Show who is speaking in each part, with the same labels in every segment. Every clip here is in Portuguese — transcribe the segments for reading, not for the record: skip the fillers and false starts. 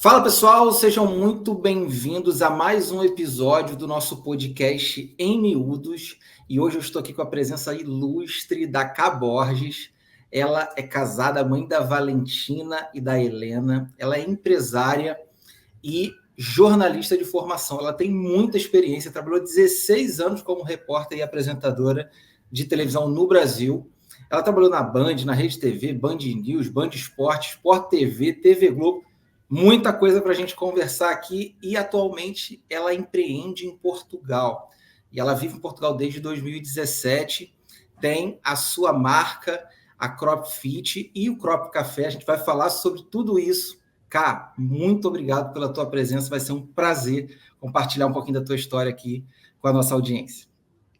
Speaker 1: Fala pessoal, sejam muito bem-vindos a mais um episódio do nosso podcast Em Miúdos. E hoje eu estou aqui com a presença ilustre da Cá Borges. Ela é casada, mãe da Valentina e da Helena. Ela é empresária e jornalista de formação. Ela tem muita experiência, trabalhou 16 anos como repórter e apresentadora de televisão no Brasil. Ela trabalhou na Band, na Rede TV, Band News, Band Esporte, Sport TV, TV Globo. Muita coisa para a gente conversar aqui e atualmente ela empreende em Portugal. E ela vive em Portugal desde 2017, tem a sua marca, a Crop Fit e o Crop Café. A gente vai falar sobre tudo isso. Cá, muito obrigado pela tua presença, vai ser um prazer compartilhar um pouquinho da tua história aqui com a nossa audiência.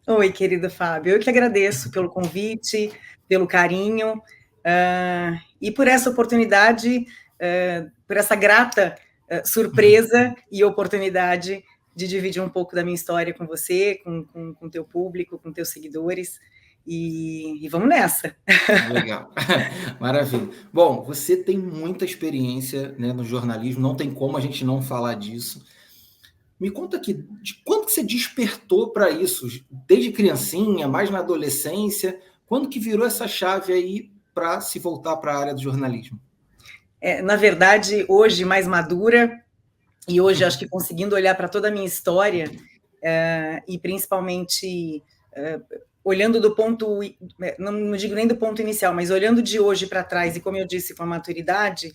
Speaker 2: Oi, querido Fábio, eu que agradeço pelo convite, pelo carinho e por essa oportunidade, por essa grata surpresa e oportunidade de dividir um pouco da minha história com você, com o teu público, com teus seguidores, e vamos nessa.
Speaker 1: Legal, maravilha. Bom, você tem muita experiência, né, no jornalismo, não tem como a gente não falar disso. Me conta aqui, de quando que você despertou para isso? Desde criancinha, mais na adolescência? Quando que virou essa chave aí para se voltar para a área do jornalismo?
Speaker 2: Na verdade, hoje mais madura, e hoje acho que conseguindo olhar para toda a minha história, e principalmente olhando do ponto, não digo nem do ponto inicial, mas olhando de hoje para trás, e como eu disse, com a maturidade,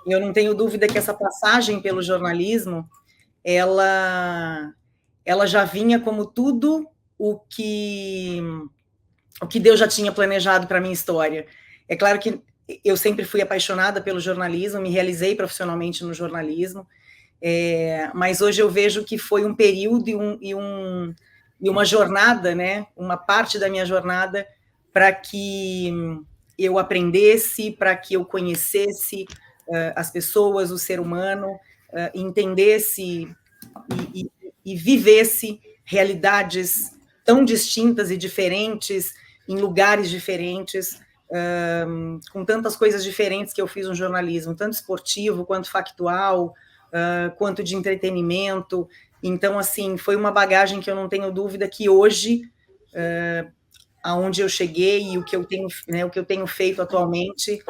Speaker 2: eu não tenho dúvida que essa passagem pelo jornalismo, ela já vinha como tudo o que Deus já tinha planejado para a minha história. É claro que eu sempre fui apaixonada pelo jornalismo, me realizei profissionalmente no jornalismo, mas hoje eu vejo que foi um período e uma jornada, né, uma parte da minha jornada para que eu aprendesse, para que eu conhecesse as pessoas, o ser humano, entendesse e vivesse realidades tão distintas e diferentes, em lugares diferentes, com tantas coisas diferentes que eu fiz no jornalismo, tanto esportivo, quanto factual, quanto de entretenimento. Então, assim, foi uma bagagem que eu não tenho dúvida que hoje, aonde eu cheguei e o que eu tenho, né, o que eu tenho feito atualmente,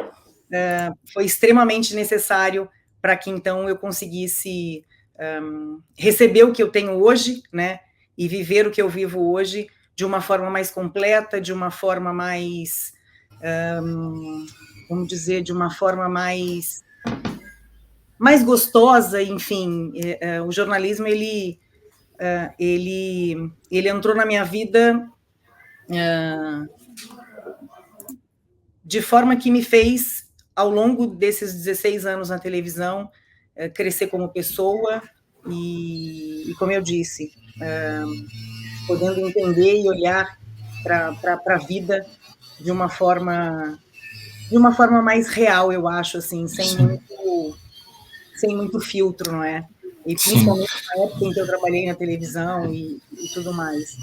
Speaker 2: foi extremamente necessário para que, então, eu conseguisse receber o que eu tenho hoje, né, e viver o que eu vivo hoje de uma forma mais completa, de uma forma mais, vamos dizer, de uma forma mais gostosa, enfim. O jornalismo, ele entrou na minha vida de forma que me fez, ao longo desses 16 anos na televisão, crescer como pessoa e como eu disse, podendo entender e olhar para a vida de uma forma mais real, eu acho, assim, sem muito filtro, não é? E principalmente na época em que eu trabalhei na televisão e tudo mais.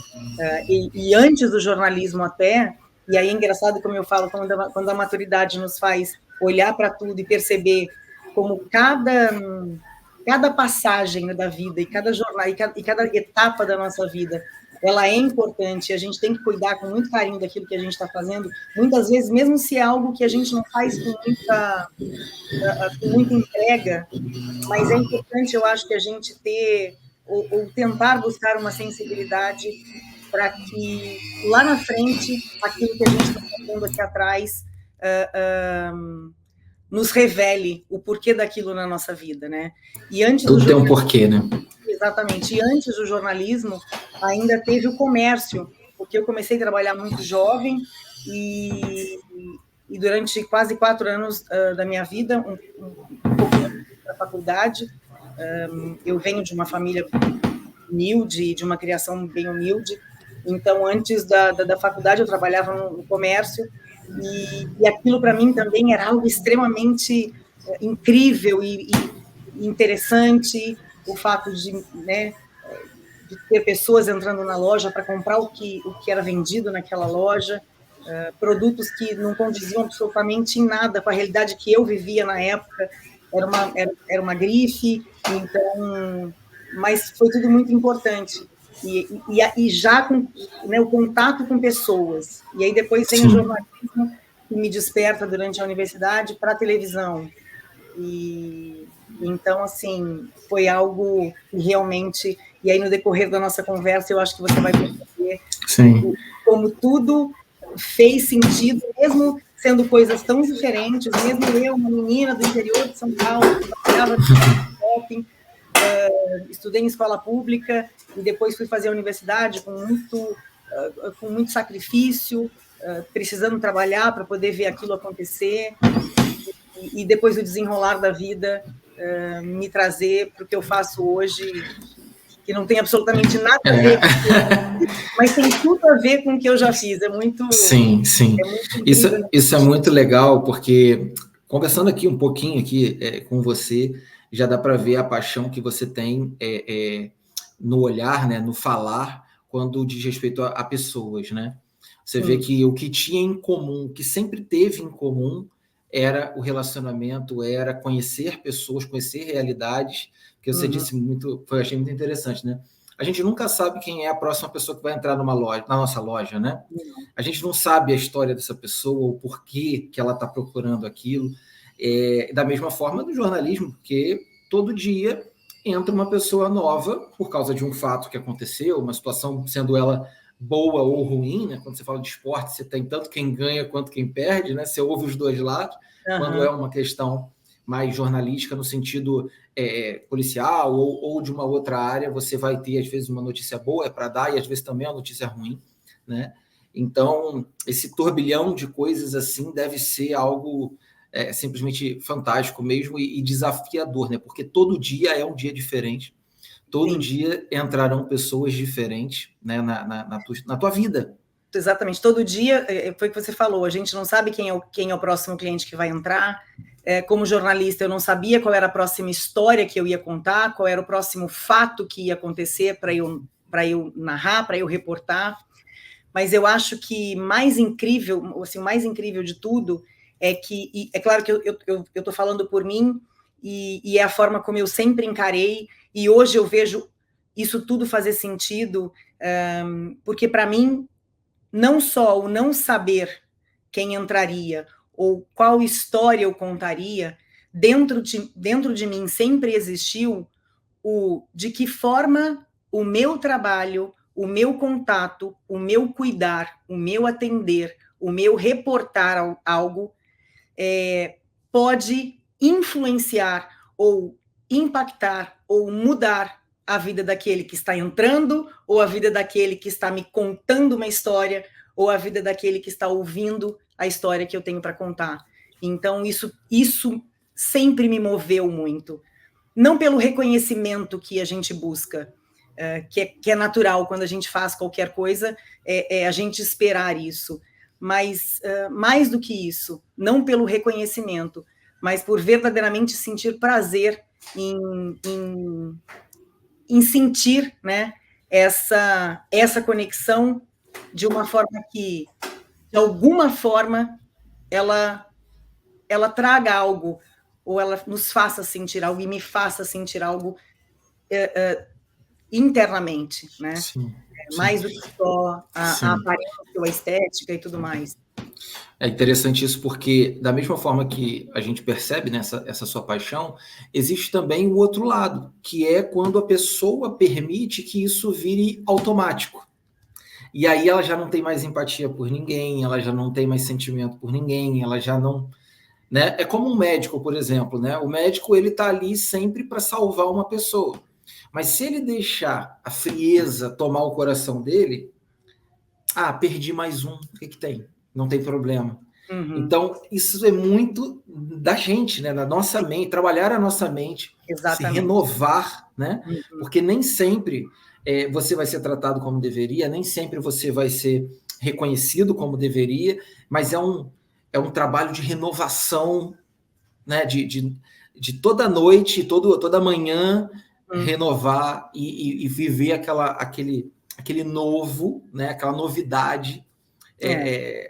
Speaker 2: E antes do jornalismo até, e aí é engraçado como eu falo, quando a maturidade nos faz olhar para tudo e perceber como cada passagem da vida e cada jornada e cada etapa da nossa vida, ela é importante, a gente tem que cuidar com muito carinho daquilo que a gente está fazendo, muitas vezes, mesmo se é algo que a gente não faz com muita entrega, mas é importante, eu acho, que a gente ter, ou tentar buscar uma sensibilidade para que lá na frente, aquilo que a gente está fazendo aqui atrás, nos revele o porquê daquilo na nossa vida, né? E antes
Speaker 1: tudo tem um porquê, né?
Speaker 2: Exatamente. E antes do jornalismo, ainda teve o comércio, porque eu comecei a trabalhar muito jovem e durante quase 4 anos da minha vida, um pouco da faculdade, eu venho de uma família humilde, de uma criação bem humilde, então antes da faculdade eu trabalhava no comércio, e aquilo para mim também era algo extremamente incrível e interessante, o fato de, né, de ter pessoas entrando na loja para comprar o que era vendido naquela loja, produtos que não condiziam absolutamente em nada com a realidade que eu vivia na época, era uma grife, então, mas foi tudo muito importante. E já com, né, o contato com pessoas. E aí depois vem o jornalismo, que me desperta durante a universidade para a televisão. E então, assim, foi algo que realmente... E aí, no decorrer da nossa conversa, eu acho que você vai perceber como tudo fez sentido, mesmo sendo coisas tão diferentes, mesmo eu, uma menina do interior de São Paulo, que trabalhava no shopping, estudei em escola pública e depois fui fazer a universidade com muito sacrifício, precisando trabalhar para poder ver aquilo acontecer, e depois o desenrolar da vida me trazer para o que eu faço hoje, que não tem absolutamente nada a ver com o que eu fiz, mas tem tudo a ver com o que eu já fiz. É muito...
Speaker 1: Sim.
Speaker 2: É muito incrível,
Speaker 1: isso é muito legal, porque conversando aqui um pouquinho com você, já dá para ver a paixão que você tem no olhar, né, no falar, quando diz respeito a pessoas, né? Você vê que o que tinha em comum, o que sempre teve em comum, era o relacionamento, era conhecer pessoas, conhecer realidades, que você disse muito, achei muito interessante, né? A gente nunca sabe quem é a próxima pessoa que vai entrar na nossa loja, né? A gente não sabe a história dessa pessoa, o porquê que ela está procurando aquilo. Da mesma forma do jornalismo, porque todo dia entra uma pessoa nova por causa de um fato que aconteceu, uma situação, sendo ela boa ou ruim, né? Quando você fala de esporte, você tem tanto quem ganha quanto quem perde, né? Você ouve os dois lados. Quando é uma questão mais jornalística, no sentido policial ou de uma outra área, você vai ter, às vezes, uma notícia boa para dar e, às vezes, também uma notícia ruim, né? Então, esse turbilhão de coisas assim deve ser algo simplesmente fantástico mesmo e desafiador, né? Porque todo dia é um dia diferente. Todo dia entrarão pessoas diferentes, né, na tua vida.
Speaker 2: Exatamente. Todo dia, foi o que você falou, a gente não sabe quem é o próximo cliente que vai entrar. Como jornalista, eu não sabia qual era a próxima história que eu ia contar, qual era o próximo fato que ia acontecer para eu narrar, para eu reportar. Mas eu acho que mais incrível, assim, o mais incrível de tudo é que, é claro que eu estou falando por mim, e é a forma como eu sempre encarei, e hoje eu vejo isso tudo fazer sentido, porque para mim, não só o não saber quem entraria, ou qual história eu contaria, dentro de mim sempre existiu de que forma o meu trabalho, o meu contato, o meu cuidar, o meu atender, o meu reportar algo pode influenciar ou impactar ou mudar a vida daquele que está entrando, ou a vida daquele que está me contando uma história, ou a vida daquele que está ouvindo a história que eu tenho para contar. Então, isso sempre me moveu muito. Não pelo reconhecimento que a gente busca, que é natural quando a gente faz qualquer coisa, a gente esperar isso. Mas, mais do que isso, não pelo reconhecimento, mas por verdadeiramente sentir prazer em sentir, né, essa conexão de uma forma que, de alguma forma, ela traga algo, ou ela nos faça sentir algo, e me faça sentir algo internamente, né?
Speaker 1: Sim.
Speaker 2: Mais do que só a aparência, a estética e tudo mais.
Speaker 1: É interessante isso porque, da mesma forma que a gente percebe essa sua paixão, existe também o outro lado, que é quando a pessoa permite que isso vire automático. E aí ela já não tem mais empatia por ninguém, ela já não tem mais sentimento por ninguém, ela já não... Né? É como um médico, por exemplo, né? O médico, ele está ali sempre para salvar uma pessoa. Mas se ele deixar a frieza tomar o coração dele, perdi mais um, o que tem? Não tem problema. Então, isso é muito da gente, né? Na nossa mente, trabalhar a nossa mente, se renovar, né? Porque nem sempre você vai ser tratado como deveria, nem sempre você vai ser reconhecido como deveria, mas é um trabalho de renovação, né? De toda noite, toda manhã, renovar e viver aquele novo, né? Aquela novidade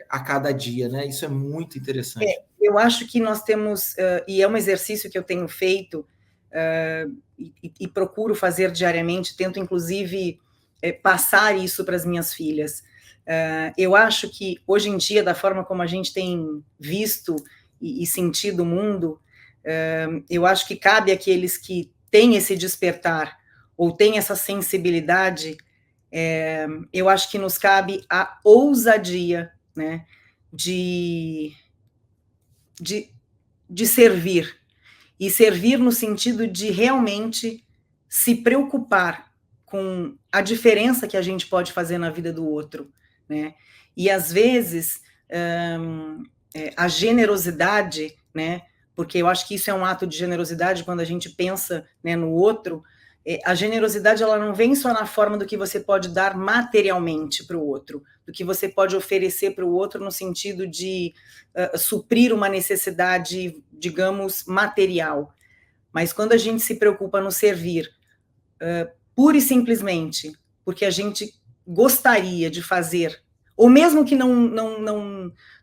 Speaker 1: a cada dia, né? Isso é muito interessante.
Speaker 2: Eu acho que nós temos, e é um exercício que eu tenho feito, e procuro fazer diariamente, tento inclusive passar isso para as minhas filhas. Eu acho que hoje em dia, da forma como a gente tem visto e sentido o mundo, eu acho que cabe àqueles que têm esse despertar ou têm essa sensibilidade, eu acho que nos cabe a ousadia, né, de servir, e servir no sentido de realmente se preocupar com a diferença que a gente pode fazer na vida do outro, né? E às vezes a generosidade, né? Porque eu acho que isso é um ato de generosidade quando a gente pensa, né, no outro. A generosidade, ela não vem só na forma do que você pode dar materialmente para o outro, do que você pode oferecer para o outro no sentido de suprir uma necessidade, digamos, material. Mas quando a gente se preocupa no servir, pura e simplesmente porque a gente gostaria de fazer, ou mesmo que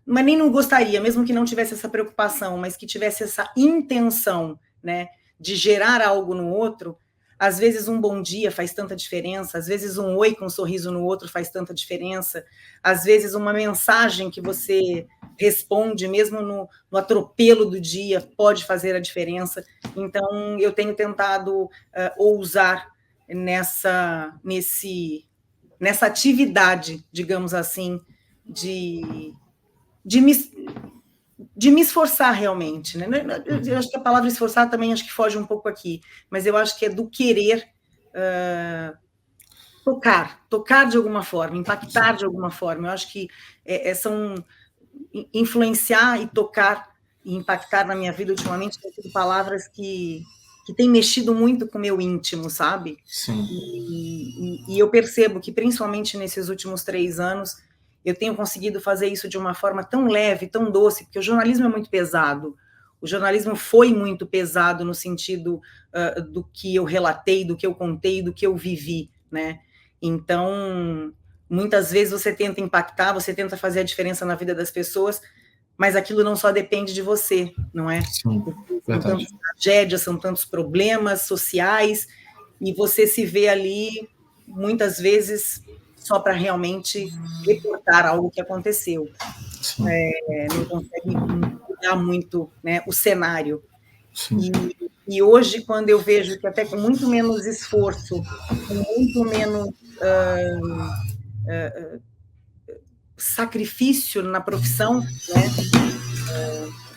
Speaker 2: mas nem não gostaria, mesmo que não tivesse essa preocupação, mas que tivesse essa intenção, né, de gerar algo no outro, às vezes um bom dia faz tanta diferença, às vezes um oi com um sorriso no outro faz tanta diferença, às vezes uma mensagem que você responde, mesmo no atropelo do dia, pode fazer a diferença. Então, eu tenho tentado ousar nessa atividade, digamos assim, de me esforçar realmente, né? Eu acho que a palavra esforçar também acho que foge um pouco aqui, mas eu acho que é do querer tocar de alguma forma, impactar de alguma forma. Eu acho que são influenciar e tocar e impactar na minha vida ultimamente têm sido palavras que têm mexido muito com o meu íntimo, sabe?
Speaker 1: Sim.
Speaker 2: E eu percebo que, principalmente nesses últimos 3 anos, eu tenho conseguido fazer isso de uma forma tão leve, tão doce, porque o jornalismo é muito pesado. O jornalismo foi muito pesado no sentido do que eu relatei, do que eu contei, do que eu vivi, né? Então, muitas vezes você tenta impactar, você tenta fazer a diferença na vida das pessoas, mas aquilo não só depende de você, não é?
Speaker 1: Sim,
Speaker 2: são tantas tragédias, são tantos problemas sociais, e você se vê ali, muitas vezes, só para realmente reportar algo que aconteceu. Não consegue mudar muito, né, o cenário. E hoje, quando eu vejo que até com muito menos esforço, com muito menos sacrifício na profissão, né?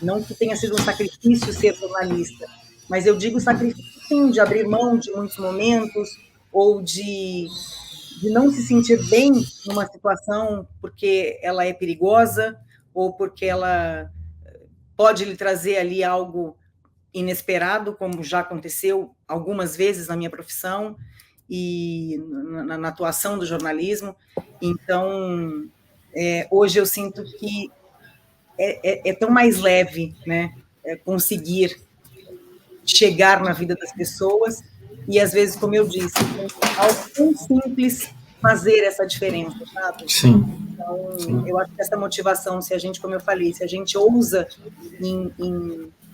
Speaker 2: Não que tenha sido um sacrifício ser jornalista, mas eu digo sacrifício, sim, de abrir mão de muitos momentos, ou de não se sentir bem numa situação porque ela é perigosa, ou porque ela pode lhe trazer ali algo inesperado, como já aconteceu algumas vezes na minha profissão e na atuação do jornalismo. Então, hoje eu sinto que é tão mais leve, né, conseguir chegar na vida das pessoas e, às vezes, como eu disse, algo tão simples fazer essa diferença, sabe?
Speaker 1: Sim.
Speaker 2: Então, eu acho que essa motivação, se a gente, como eu falei, se a gente ousa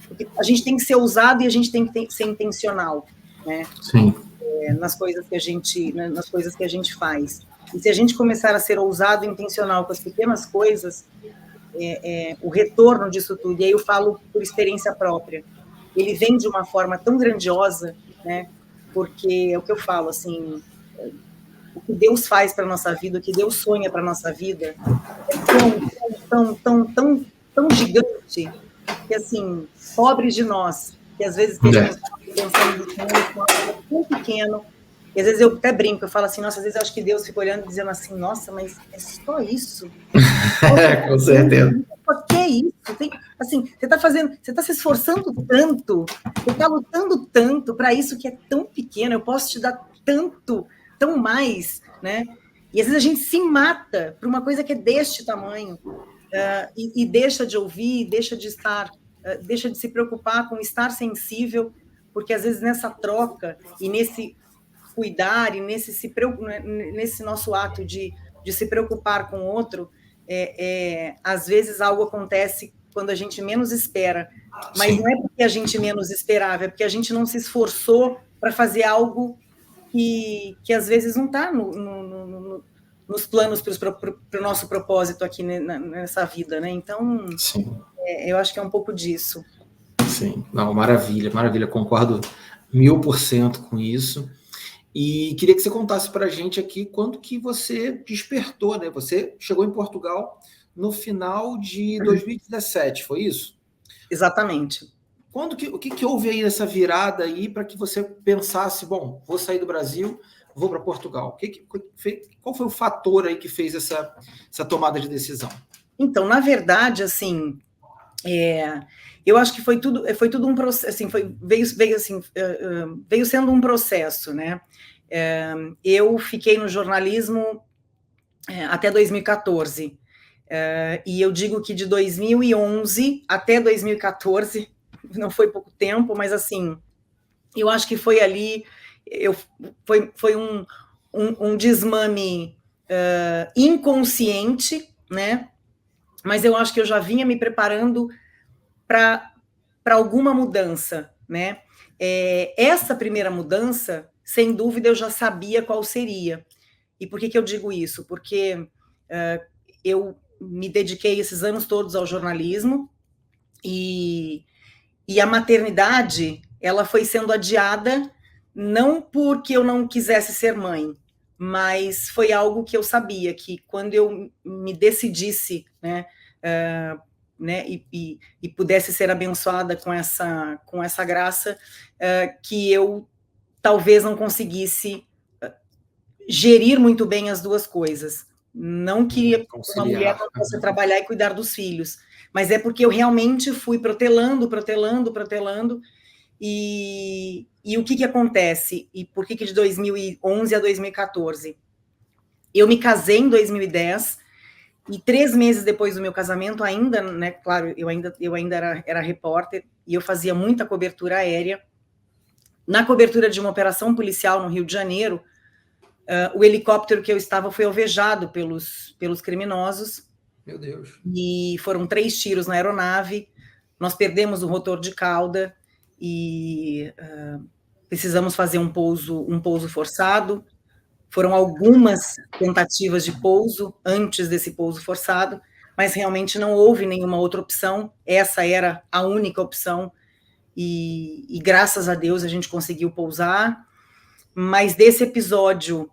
Speaker 2: porque a gente tem que ser ousado e a gente tem que ser intencional, né?
Speaker 1: Sim.
Speaker 2: Nas coisas que a gente faz. E se a gente começar a ser ousado e intencional com as pequenas coisas, o retorno disso tudo, e aí eu falo por experiência própria, ele vem de uma forma tão grandiosa, né? Porque é o que eu falo, assim, o que Deus faz para a nossa vida, o que Deus sonha para a nossa vida, é tão gigante, que, assim, pobres de nós, que às vezes queremos pensando no mundo tão pequeno, e às vezes eu até brinco, eu falo assim, nossa, às vezes eu acho que Deus fica olhando e dizendo assim, nossa, mas é só isso?
Speaker 1: Com certeza.
Speaker 2: O que é isso? Assim, você está se esforçando tanto, você está lutando tanto para isso que é tão pequeno, eu posso te dar tanto, tão mais, né? E às vezes a gente se mata por uma coisa que é deste tamanho, e deixa de ouvir, deixa de se preocupar com estar sensível, porque às vezes nessa troca e nesse cuidar e nesse nosso ato de se preocupar com o outro, às vezes algo acontece quando a gente menos espera, mas Sim. Não é porque a gente menos esperava, é porque a gente não se esforçou para fazer algo que às vezes não está nos planos para o nosso propósito aqui nessa vida, né? Então, eu acho que é um pouco disso.
Speaker 1: Sim, não, maravilha, maravilha, concordo 1000% com isso. E queria que você contasse para a gente aqui quando que você despertou, né? Você chegou em Portugal no final de 2017, foi isso?
Speaker 2: Exatamente.
Speaker 1: O que houve aí nessa virada aí para que você pensasse, bom, vou sair do Brasil, vou para Portugal? Qual foi o fator aí que fez essa tomada de decisão?
Speaker 2: Então, na verdade, assim, eu acho que foi tudo um processo, assim, veio sendo um processo, né? Eu fiquei no jornalismo até 2014, e eu digo que de 2011 até 2014, não foi pouco tempo, mas assim, eu acho que foi ali, foi um desmame inconsciente, né? Mas eu acho que eu já vinha me preparando para alguma mudança, né? Essa primeira mudança, sem dúvida, eu já sabia qual seria. E por que eu digo isso? Porque eu me dediquei esses anos todos ao jornalismo e a maternidade, ela foi sendo adiada, não porque eu não quisesse ser mãe, mas foi algo que eu sabia, que quando eu me decidisse, né, e pudesse ser abençoada com essa graça, que eu talvez não conseguisse gerir muito bem as duas coisas. Não queria uma mulher não possa trabalhar e cuidar dos filhos, mas é porque eu realmente fui protelando, e o que acontece? E por que de 2011 a 2014? Eu me casei em 2010, e 3 meses depois do meu casamento, ainda, né, claro, eu ainda era repórter, e eu fazia muita cobertura aérea. Na cobertura de uma operação policial no Rio de Janeiro, o helicóptero que eu estava foi alvejado pelos criminosos.
Speaker 1: Meu Deus.
Speaker 2: E foram 3 tiros na aeronave, nós perdemos o rotor de cauda e precisamos fazer um pouso forçado. Foram algumas tentativas de pouso antes desse pouso forçado, mas realmente não houve nenhuma outra opção, essa era a única opção, e graças a Deus a gente conseguiu pousar. Mas desse episódio,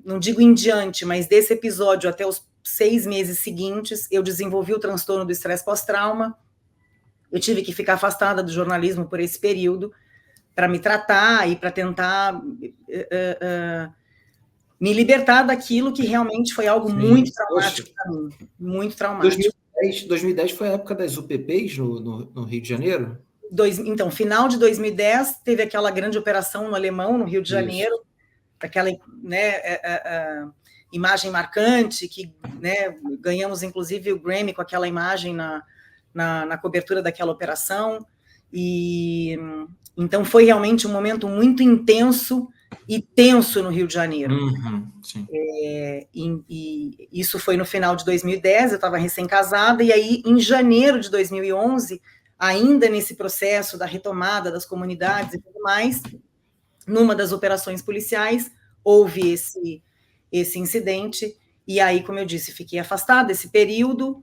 Speaker 2: não digo em diante, mas desse episódio até os 6 meses seguintes, eu desenvolvi o transtorno do estresse pós-trauma, eu tive que ficar afastada do jornalismo por esse período, para me tratar e para tentar me libertar daquilo que realmente foi algo muito traumático para mim, muito traumático.
Speaker 1: 2010 foi a época das UPPs no Rio de Janeiro?
Speaker 2: Então, final de 2010, teve aquela grande operação no Alemão, no Rio de Janeiro, aquela, né, imagem marcante, que, né, ganhamos inclusive o Grammy com aquela imagem na cobertura daquela operação, e então foi realmente um momento muito intenso e tenso no Rio de Janeiro.
Speaker 1: Sim.
Speaker 2: E isso foi no final de 2010, eu estava recém-casada, e aí em janeiro de 2011, ainda nesse processo da retomada das comunidades e tudo mais, numa das operações policiais, houve esse incidente, e aí, como eu disse, fiquei afastada esse período,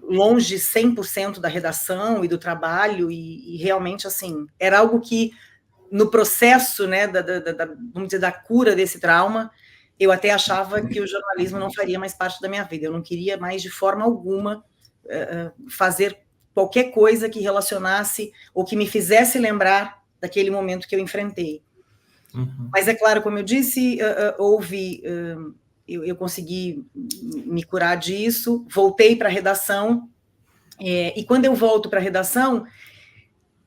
Speaker 2: longe 100% da redação e do trabalho, e realmente, assim, era algo que, no processo, né, vamos dizer, da cura desse trauma, eu até achava que o jornalismo não faria mais parte da minha vida, eu não queria mais, de forma alguma, fazer qualquer coisa que relacionasse, ou que me fizesse lembrar daquele momento que eu enfrentei. Mas é claro, como eu disse, eu consegui me curar disso, voltei para a redação, e quando eu volto para a redação,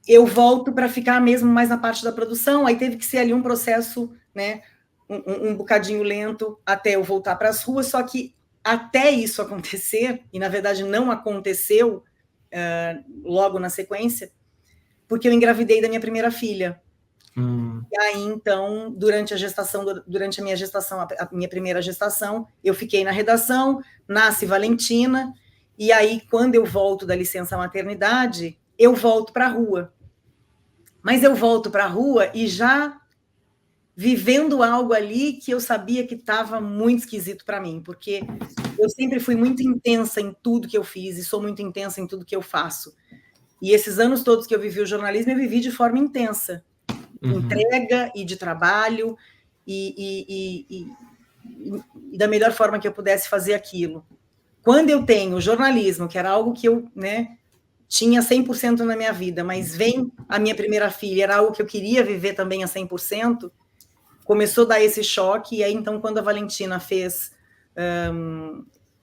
Speaker 2: eu volto para ficar mesmo mais na parte da produção, aí teve que ser ali um processo, né, um bocadinho lento, até eu voltar para as ruas, só que até isso acontecer, e na verdade não aconteceu logo na sequência, porque eu engravidei da minha primeira filha. E aí, então, durante a minha gestação, a minha primeira gestação, eu fiquei na redação, nasce Valentina, e aí, quando eu volto da licença maternidade, eu volto para a rua. Mas eu volto para a rua e já vivendo algo ali que eu sabia que estava muito esquisito para mim, porque eu sempre fui muito intensa em tudo que eu fiz e sou muito intensa em tudo que eu faço. E esses anos todos que eu vivi o jornalismo, eu vivi de forma intensa. Entrega e de trabalho e da melhor forma que eu pudesse fazer aquilo. Quando eu tenho jornalismo, que era algo que eu, né, tinha 100% na minha vida, mas vem a minha primeira filha, era algo que eu queria viver também a 100%, começou a dar esse choque, e aí, então, quando a Valentina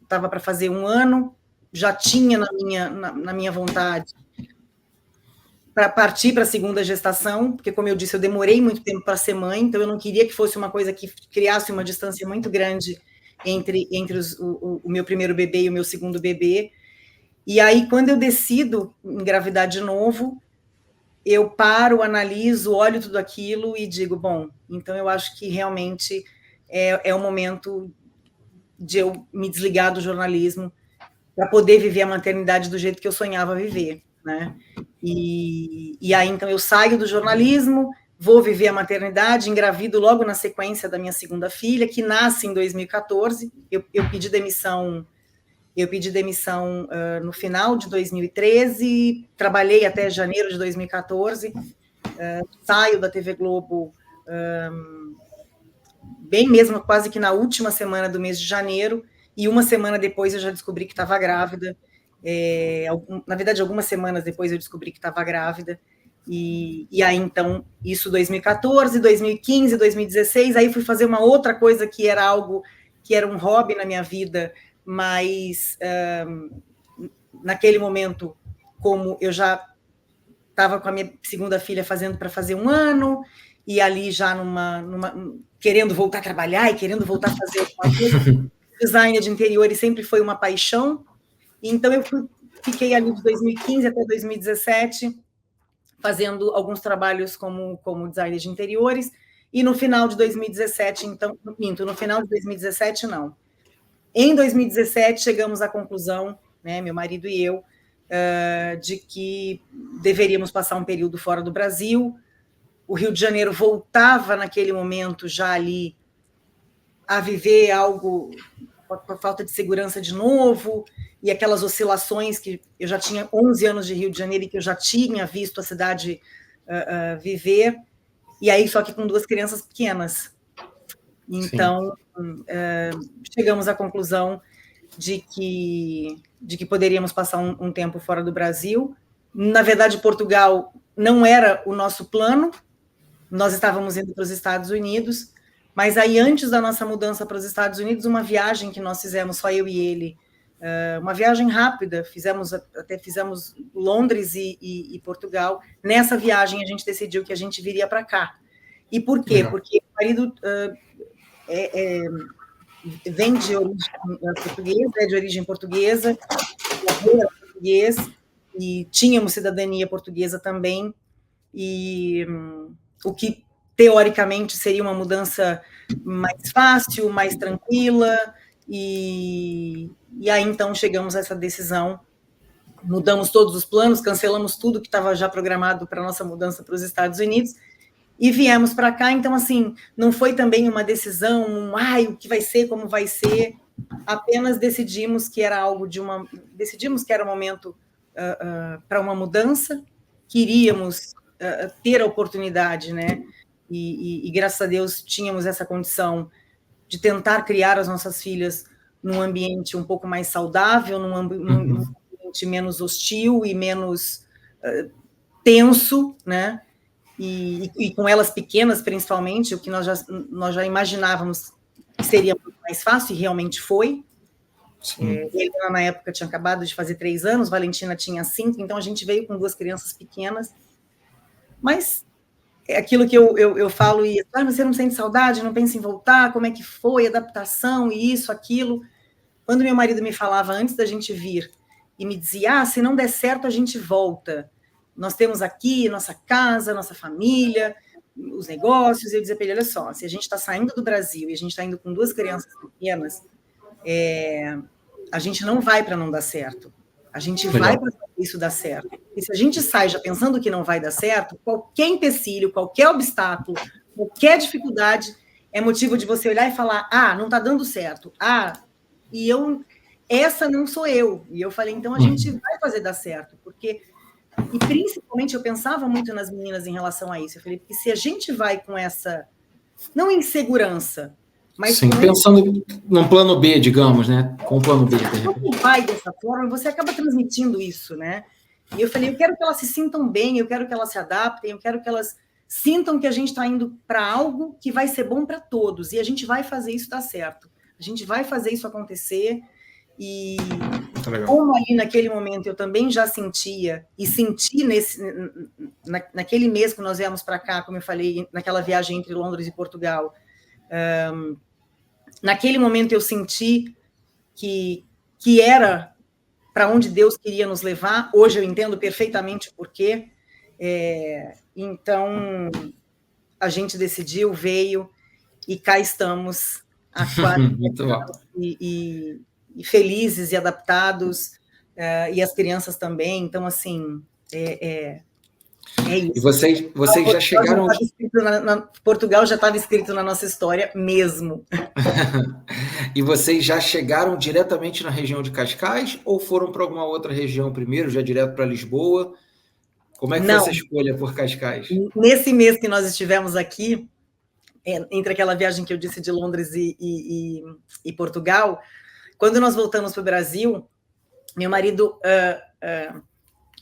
Speaker 2: estava para fazer 1 ano, já tinha na minha vontade para partir para a segunda gestação, porque, como eu disse, eu demorei muito tempo para ser mãe, então eu não queria que fosse uma coisa que criasse uma distância muito grande entre o meu primeiro bebê e o meu segundo bebê. E aí, quando eu decido engravidar de novo, eu paro, analiso, olho tudo aquilo e digo, bom, então eu acho que realmente é o momento de eu me desligar do jornalismo para poder viver a maternidade do jeito que eu sonhava viver, né? E aí, então, eu saio do jornalismo, vou viver a maternidade, engravido logo na sequência da minha segunda filha, que nasce em 2014. Eu pedi demissão no final de 2013, trabalhei até janeiro de 2014, saio da TV Globo bem mesmo, quase que na última semana do mês de janeiro, e 1 semana depois eu já descobri que estava grávida. Na verdade, algumas semanas depois eu descobri que estava grávida, e aí, então, isso 2014, 2015, 2016, aí fui fazer uma outra coisa que era algo, que era um hobby na minha vida, mas naquele momento, como eu já estava com a minha segunda filha para fazer 1 ano, e ali já querendo voltar a trabalhar e querendo voltar a fazer alguma coisa, design de interiores sempre foi uma paixão. Então, eu fiquei ali de 2015 até 2017, fazendo alguns trabalhos como designer de interiores, e no final de 2017, então, no final de 2017, não. Em 2017, chegamos à conclusão, né, meu marido e eu, de que deveríamos passar um período fora do Brasil. O Rio de Janeiro voltava, naquele momento, já ali, a viver algo por falta de segurança de novo, e aquelas oscilações que eu já tinha 11 anos de Rio de Janeiro e que eu já tinha visto a cidade viver, e aí só que com 2 crianças pequenas. Então, chegamos à conclusão de que poderíamos passar um tempo fora do Brasil. Na verdade, Portugal não era o nosso plano, nós estávamos indo para os Estados Unidos, mas aí, antes da nossa mudança para os Estados Unidos, uma viagem que nós fizemos, só eu e ele, uma viagem rápida, fizemos Londres e Portugal. Nessa viagem, a gente decidiu que a gente viria para cá. E por quê? Porque o marido vem de origem portuguesa, é de origem portuguesa, é português, e tínhamos cidadania portuguesa também, e o que teoricamente seria uma mudança mais fácil, mais tranquila, e aí então chegamos a essa decisão, mudamos todos os planos, cancelamos tudo que estava já programado para a nossa mudança para os Estados Unidos, e viemos para cá. Então, assim, não foi também uma decisão, o que vai ser, como vai ser, apenas decidimos que era um momento para uma mudança, queríamos ter a oportunidade, né? E graças a Deus tínhamos essa condição de tentar criar as nossas filhas num ambiente um pouco mais saudável, num ambiente menos hostil e menos tenso, né? E com elas pequenas, principalmente, o que nós já imaginávamos que seria muito mais fácil, e realmente foi. Ele, na época, tinha acabado de fazer 3 anos, Valentina tinha 5, então a gente veio com 2 crianças pequenas. Mas é aquilo que eu falo, mas você não sente saudade, não pensa em voltar, como é que foi a adaptação, e isso, aquilo. Quando meu marido me falava antes da gente vir, e me dizia, se não der certo, a gente volta. Nós temos aqui nossa casa, nossa família, os negócios, eu dizia para ele, olha só, se a gente está saindo do Brasil e a gente está indo com 2 crianças pequenas, a gente não vai para não dar certo. A gente vai para isso dar certo. E se a gente sai já pensando que não vai dar certo, qualquer empecilho, qualquer obstáculo, qualquer dificuldade é motivo de você olhar e falar, não está dando certo. Essa não sou eu. E eu falei, então a gente vai fazer dar certo, porque... E principalmente eu pensava muito nas meninas em relação a isso. Eu falei, porque se a gente vai com essa, não insegurança, mas
Speaker 1: sim, pensando num plano B, digamos, né? Com o plano B.
Speaker 2: Quando vai dessa forma, você acaba transmitindo isso, né? E eu falei, eu quero que elas se sintam bem, eu quero que elas se adaptem, eu quero que elas sintam que a gente está indo para algo que vai ser bom para todos, e a gente vai fazer isso dar certo. A gente vai fazer isso acontecer. E como ali naquele momento eu também já sentia, e senti naquele mês que nós viemos para cá, como eu falei, naquela viagem entre Londres e Portugal, naquele momento eu senti que era para onde Deus queria nos levar. Hoje eu entendo perfeitamente o porquê. Então, a gente decidiu, veio, e cá estamos há 4 anos, e felizes e adaptados, e as crianças também. Então, assim, é isso.
Speaker 1: E vocês já chegaram...
Speaker 2: Portugal já estava escrito na nossa história mesmo.
Speaker 1: E vocês já chegaram diretamente na região de Cascais ou foram para alguma outra região primeiro, já direto para Lisboa? Como é que foi essa escolha por Cascais?
Speaker 2: Nesse mês que nós estivemos aqui, entre aquela viagem que eu disse de Londres e Portugal, quando nós voltamos para o Brasil, meu marido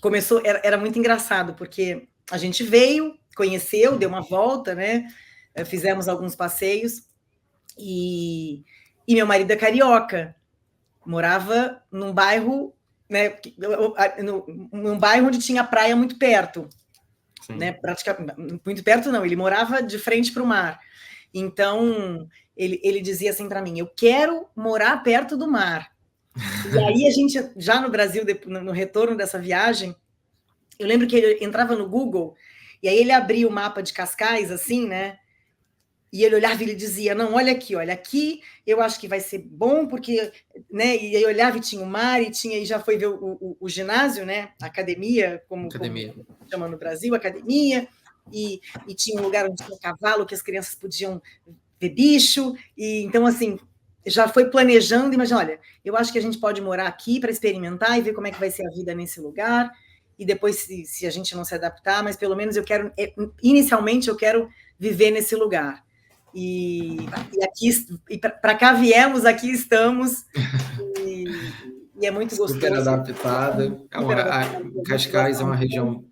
Speaker 2: começou... Era muito engraçado, porque a gente veio, conheceu, deu uma volta, né? Fizemos alguns passeios, e meu marido é carioca, morava num bairro, né, num bairro onde tinha praia muito perto, né, praticamente, muito perto não, ele morava de frente para o mar. Então, ele dizia assim para mim, eu quero morar perto do mar. E aí a gente, já no Brasil, no retorno dessa viagem, eu lembro que ele entrava no Google, e aí ele abria o mapa de Cascais, assim, né? E ele olhava e ele dizia, não, olha aqui eu acho que vai ser bom, porque, né? E aí olhava e tinha o mar, e já foi ver o ginásio, né? Academia, como chama no Brasil, academia, e tinha um lugar onde tinha cavalo, que as crianças podiam ver bicho, e então, assim, já foi planejando, imagina, olha, eu acho que a gente pode morar aqui para experimentar e ver como é que vai ser a vida nesse lugar, e depois, se a gente não se adaptar, mas pelo menos inicialmente eu quero viver nesse lugar. E para cá viemos, aqui estamos, e é muito gostoso.
Speaker 1: Super adaptada. Cascais é uma região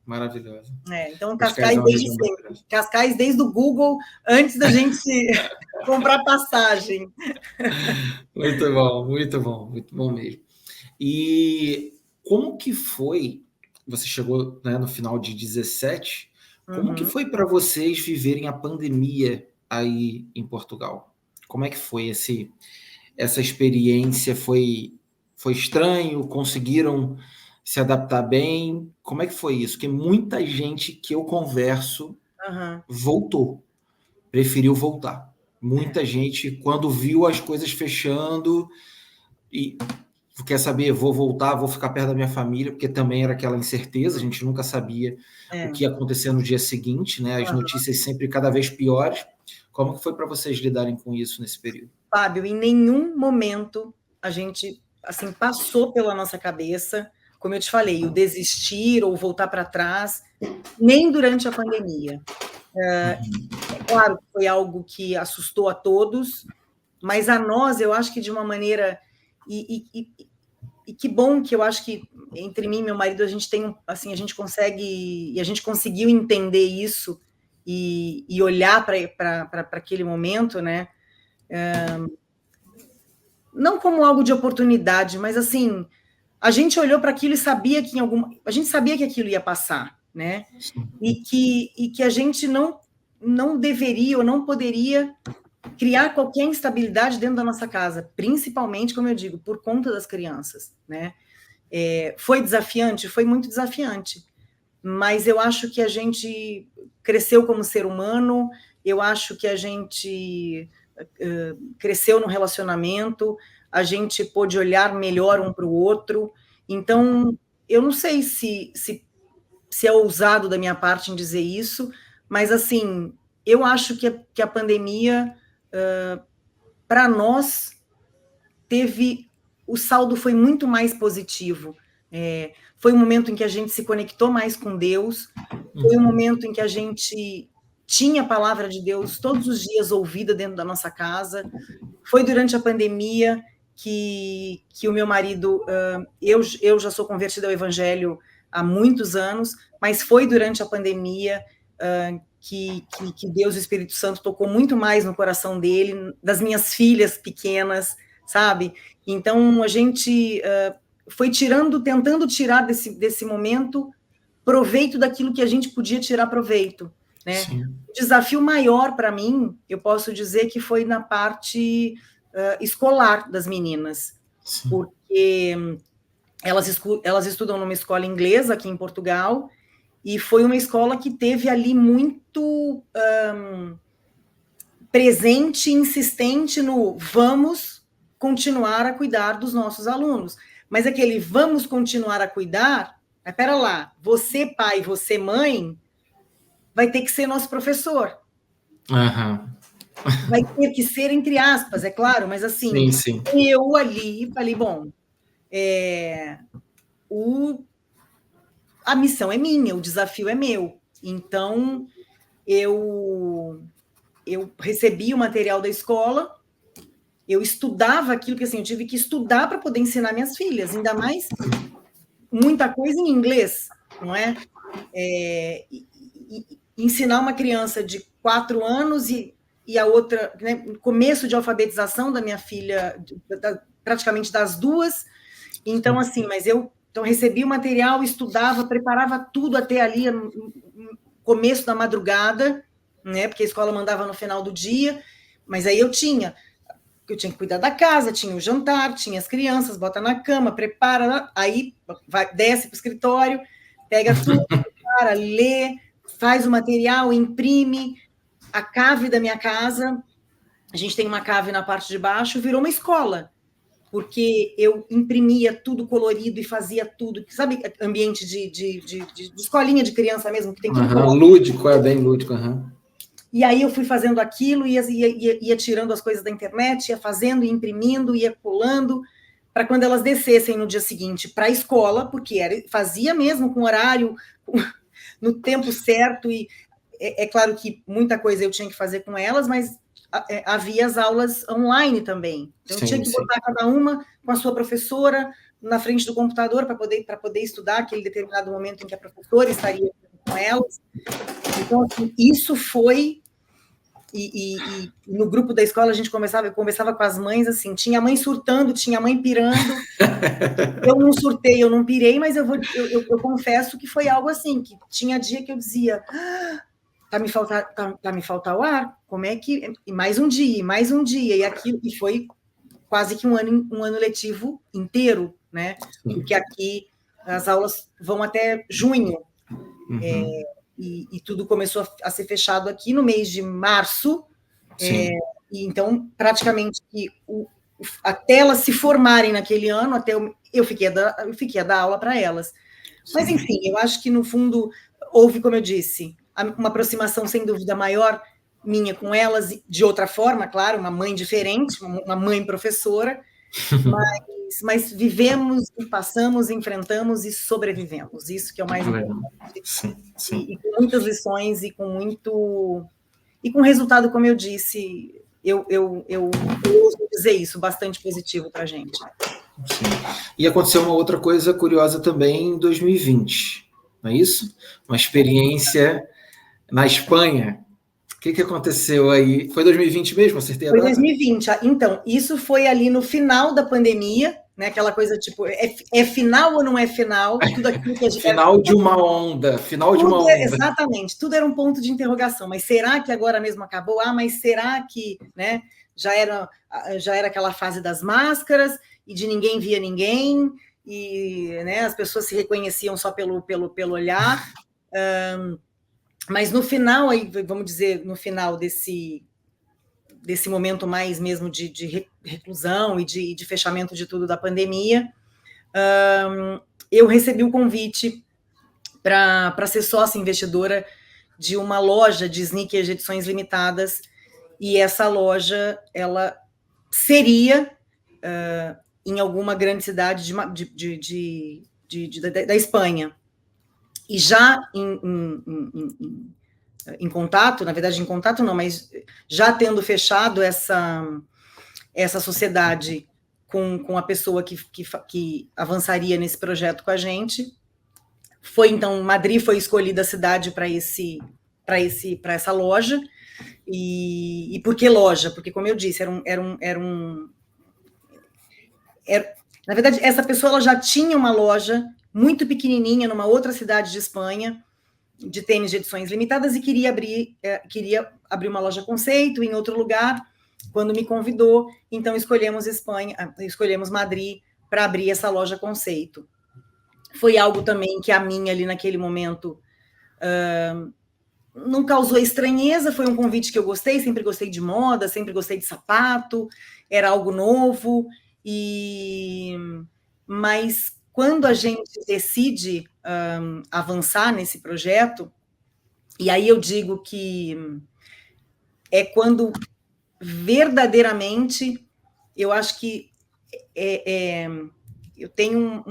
Speaker 1: maravilhosa.
Speaker 2: Então, Cascais desde o Google, antes da gente comprar passagem.
Speaker 1: Muito bom mesmo. E como que foi? Você chegou, né, no final de 17. Como que foi para vocês viverem a pandemia aí em Portugal? Como é que foi essa experiência? Foi estranho? Conseguiram se adaptar bem? Como é que foi isso? Porque muita gente que eu converso voltou, preferiu voltar. Muita gente, quando viu as coisas fechando, e quer saber, vou voltar, vou ficar perto da minha família, porque também era aquela incerteza, a gente nunca sabia o que ia acontecer no dia seguinte, né? As notícias sempre cada vez piores. Como que foi para vocês lidarem com isso nesse período?
Speaker 2: Fábio, em nenhum momento a gente assim passou pela nossa cabeça, como eu te falei, o desistir ou voltar para trás, nem durante a pandemia. É claro que foi algo que assustou a todos, mas a nós, eu acho que de uma maneira... E que bom que eu acho que entre mim e meu marido a gente tem, assim, a gente consegue, e a gente conseguiu entender isso e olhar para aquele momento, né? Não como algo de oportunidade, mas assim, a gente olhou para aquilo e sabia que a gente sabia que aquilo ia passar, né? E que a gente não deveria ou não poderia criar qualquer instabilidade dentro da nossa casa, principalmente, como eu digo, por conta das crianças, né? Foi desafiante? Foi muito desafiante, mas eu acho que a gente cresceu como ser humano, eu acho que a gente cresceu no relacionamento, a gente pôde olhar melhor um para o outro. Então, eu não sei se é ousado da minha parte em dizer isso, mas, assim, eu acho que a pandemia, para nós, o saldo foi muito mais positivo. Foi um momento em que a gente se conectou mais com Deus, foi um momento em que a gente tinha a palavra de Deus todos os dias ouvida dentro da nossa casa. Foi durante a pandemia que o meu marido, eu já sou convertida ao evangelho há muitos anos, mas foi durante a pandemia que Deus, o Espírito Santo, tocou muito mais no coração dele, das minhas filhas pequenas, sabe? Então, a gente foi tentando tirar desse momento proveito daquilo que a gente podia tirar proveito, né? O desafio maior para mim, eu posso dizer que foi na parte escolar das meninas, sim, porque elas estudam numa escola inglesa aqui em Portugal, e foi uma escola que teve ali muito presente e insistente no vamos continuar a cuidar dos nossos alunos. Mas aquele vamos continuar a cuidar, espera lá, você pai, você mãe, vai ter que ser nosso professor. Vai ter que ser, entre aspas, é claro, mas assim, sim. Eu ali falei, bom, a missão é minha, o desafio é meu. Então, eu recebi o material da escola, eu estudava aquilo que, assim, eu tive que estudar para poder ensinar minhas filhas, ainda mais muita coisa em inglês, não é? Ensinar uma criança de 4 anos e a outra, né, no começo de alfabetização da minha filha, praticamente das duas. Então, assim, mas eu recebi o material, estudava, preparava tudo até ali, no começo da madrugada, né, porque a escola mandava no final do dia, mas aí eu tinha que cuidar da casa, tinha o jantar, tinha as crianças, bota na cama, prepara, aí desce para o escritório, pega tudo, prepara, lê, faz o material, imprime. A cave da minha casa, a gente tem uma cave na parte de baixo, virou uma escola, porque eu imprimia tudo colorido e fazia tudo, sabe, ambiente de escolinha de criança mesmo, que tem tudo
Speaker 1: lúdico, bem lúdico.
Speaker 2: E aí eu fui fazendo aquilo, ia tirando as coisas da internet, ia fazendo, ia imprimindo, ia colando, para quando elas descessem no dia seguinte para a escola, porque fazia mesmo com horário, no tempo certo, e é claro que muita coisa eu tinha que fazer com elas, mas havia as aulas online também. Então, eu tinha que botar cada uma com a sua professora na frente do computador para poder estudar aquele determinado momento em que a professora estaria com elas. Então, assim, isso foi... E no grupo da escola a gente conversava com as mães, assim, tinha mãe surtando, tinha mãe pirando. Eu não surtei, eu não pirei, mas eu confesso que foi algo assim, que tinha dia que eu dizia... Tá me faltar o ar? Como é que... E mais um dia, e aquilo, e foi quase que um ano letivo inteiro, né? Porque aqui as aulas vão até junho, e tudo começou a ser fechado aqui no mês de março, e então, praticamente, até elas se formarem naquele ano, até eu fiquei a dar aula para elas. Mas, enfim, eu acho que, no fundo, houve, como eu disse, uma aproximação, sem dúvida, maior minha com elas, de outra forma, claro, uma mãe diferente, uma mãe professora, mas vivemos, passamos, enfrentamos e sobrevivemos. Isso que é o mais importante. E com muitas lições e com resultado, como eu disse, eu ouso dizer isso, bastante positivo para a gente.
Speaker 1: E aconteceu uma outra coisa curiosa também em 2020, não é isso? Uma experiência na Espanha. O que aconteceu aí? Foi 2020 mesmo? Acertei a data?
Speaker 2: Foi 2020. Então, isso foi ali no final da pandemia, né? Aquela coisa tipo, é final ou não é final? Tudo aquilo que a gente
Speaker 1: final de uma onda. Final de uma onda.
Speaker 2: Exatamente. Tudo era um ponto de interrogação. Mas será que agora mesmo acabou? Mas será que, né? Já era aquela fase das máscaras e de ninguém via ninguém, e, né, as pessoas se reconheciam só pelo olhar. Mas no final, aí, vamos dizer, no final desse momento mais mesmo de reclusão e de fechamento de tudo da pandemia, eu recebi o convite para ser sócia investidora de uma loja de sneakers de edições limitadas, e essa loja, ela seria em alguma grande cidade da Espanha. E já em contato, na verdade, em contato não, mas já tendo fechado essa sociedade com a pessoa que avançaria nesse projeto com a gente, então, Madrid foi escolhida a cidade para essa loja. E por que loja? Porque, como eu disse, na verdade, essa pessoa ela já tinha uma loja muito pequenininha numa outra cidade de Espanha, de tênis de edições limitadas, e queria abrir uma loja conceito em outro lugar. Quando me convidou, então escolhemos Madrid para abrir essa loja conceito. Foi algo também que a mim, ali naquele momento, não causou estranheza, foi um convite que eu gostei, sempre gostei de moda, sempre gostei de sapato, era algo novo, mas quando a gente decide avançar nesse projeto, e aí eu digo que é quando verdadeiramente eu acho que eu tenho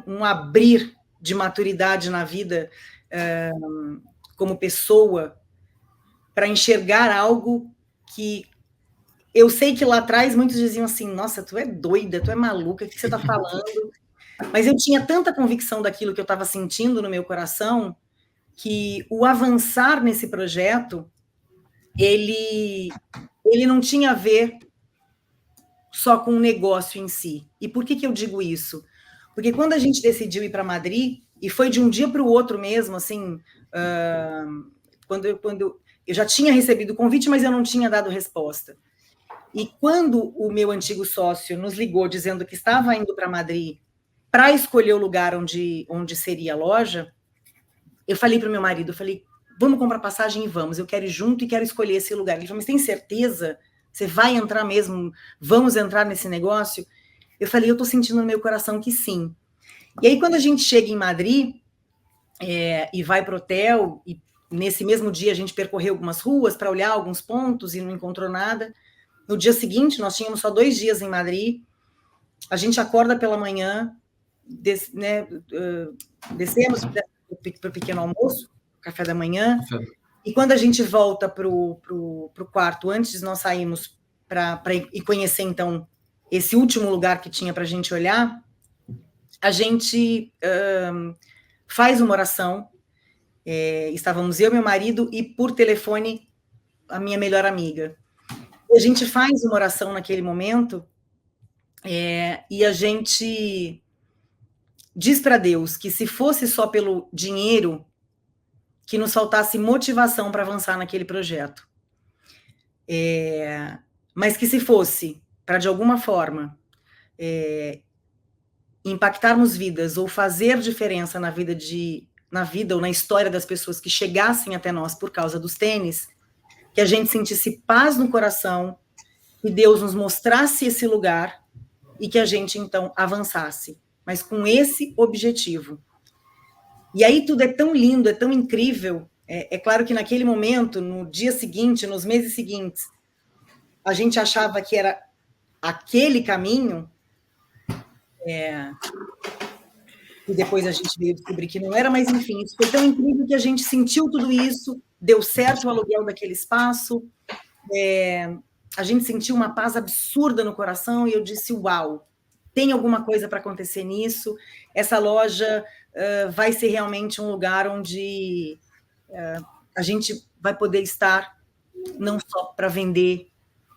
Speaker 2: um abrir de maturidade na vida como pessoa para enxergar algo que eu sei que lá atrás muitos diziam assim, nossa, tu é doida, tu é maluca, o que você está falando? Mas eu tinha tanta convicção daquilo que eu estava sentindo no meu coração, que o avançar nesse projeto, ele não tinha a ver só com o negócio em si. E por que eu digo isso? Porque quando a gente decidiu ir para Madrid, e foi de um dia para o outro mesmo, assim, quando eu já tinha recebido o convite, mas eu não tinha dado resposta. E quando o meu antigo sócio nos ligou dizendo que estava indo para Madrid para escolher o lugar onde seria a loja, eu falei para o meu marido, vamos comprar passagem e vamos, eu quero ir junto e quero escolher esse lugar. Ele falou, mas tem certeza? Você vai entrar mesmo? Vamos entrar nesse negócio? Eu falei, eu estou sentindo no meu coração que sim. E aí, quando a gente chega em Madrid e vai para o hotel, e nesse mesmo dia a gente percorreu algumas ruas para olhar alguns pontos e não encontrou nada. No dia seguinte, nós tínhamos só 2 dias em Madrid, a gente acorda pela manhã, descemos para o pequeno almoço, café da manhã, e quando a gente volta para o quarto, antes nós saímos para ir conhecer, então, esse último lugar que tinha para a gente olhar, a gente faz uma oração, estávamos eu, meu marido, e por telefone, a minha melhor amiga. A gente faz uma oração naquele momento, e a gente diz para Deus que se fosse só pelo dinheiro, que nos faltasse motivação para avançar naquele projeto. Mas que se fosse para, de alguma forma, impactarmos vidas ou fazer diferença na vida ou na história das pessoas que chegassem até nós por causa dos tênis, que a gente sentisse paz no coração, que Deus nos mostrasse esse lugar e que a gente, então, avançasse, mas com esse objetivo. E aí tudo é tão lindo, é tão incrível. É claro que naquele momento, no dia seguinte, nos meses seguintes, a gente achava que era aquele caminho, e depois a gente veio descobrir que não era, mas enfim, isso foi tão incrível que a gente sentiu tudo isso, deu certo o aluguel daquele espaço, a gente sentiu uma paz absurda no coração, e eu disse, uau, tem alguma coisa para acontecer nisso, essa loja vai ser realmente um lugar onde a gente vai poder estar não só para vender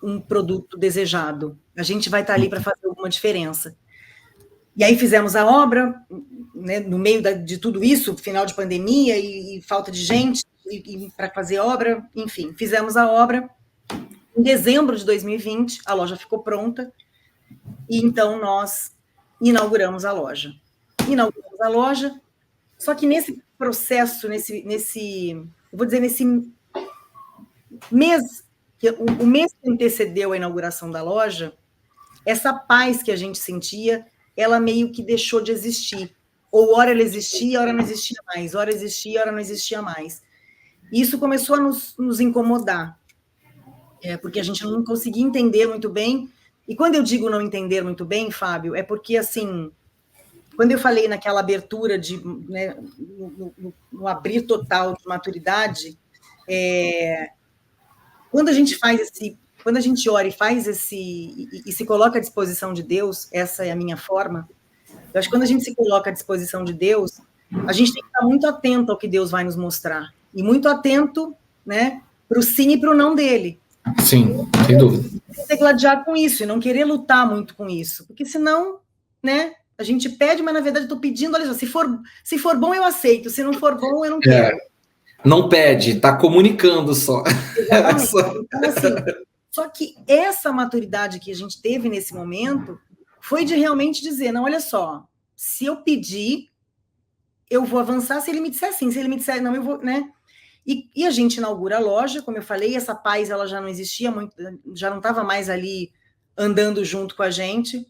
Speaker 2: um produto desejado, a gente vai estar ali para fazer alguma diferença. E aí fizemos a obra, né, no meio de tudo isso, final de pandemia e falta de gente para fazer obra, enfim, fizemos a obra. Em dezembro de 2020, a loja ficou pronta, e então nós inauguramos a loja. Inauguramos a loja, Só que nesse processo, eu vou dizer, nesse mês, o mês que antecedeu a inauguração da loja, essa paz que a gente sentia, ela meio que deixou de existir. Ou hora ela existia, hora não existia mais. Hora existia, hora não existia mais. E isso começou a nos incomodar, porque a gente não conseguia entender muito bem. E quando eu digo não entender muito bem, Fábio, é porque, assim, quando eu falei naquela abertura, né, no abrir total de maturidade, quando a gente ora e faz e se coloca à disposição de Deus, essa é a minha forma. Eu acho que quando a gente se coloca à disposição de Deus, a gente tem que estar muito atento ao que Deus vai nos mostrar. E muito atento, né, para o sim e para o não dele.
Speaker 1: Sim, sem dúvida.
Speaker 2: Tem que gladiar com isso e não querer lutar muito com isso. Porque senão, né, a gente pede, mas na verdade eu estou pedindo, olha só, se for bom eu aceito, se não for bom eu não quero.
Speaker 1: Não pede, está comunicando só.
Speaker 2: Exatamente. Então, assim, só que essa maturidade que a gente teve nesse momento foi de realmente dizer, não, olha só, se eu pedir, eu vou avançar, se ele me disser sim, se ele me disser não, eu vou, né? E a gente inaugura a loja, como eu falei, essa paz, ela já não existia muito, já não estava mais ali andando junto com a gente,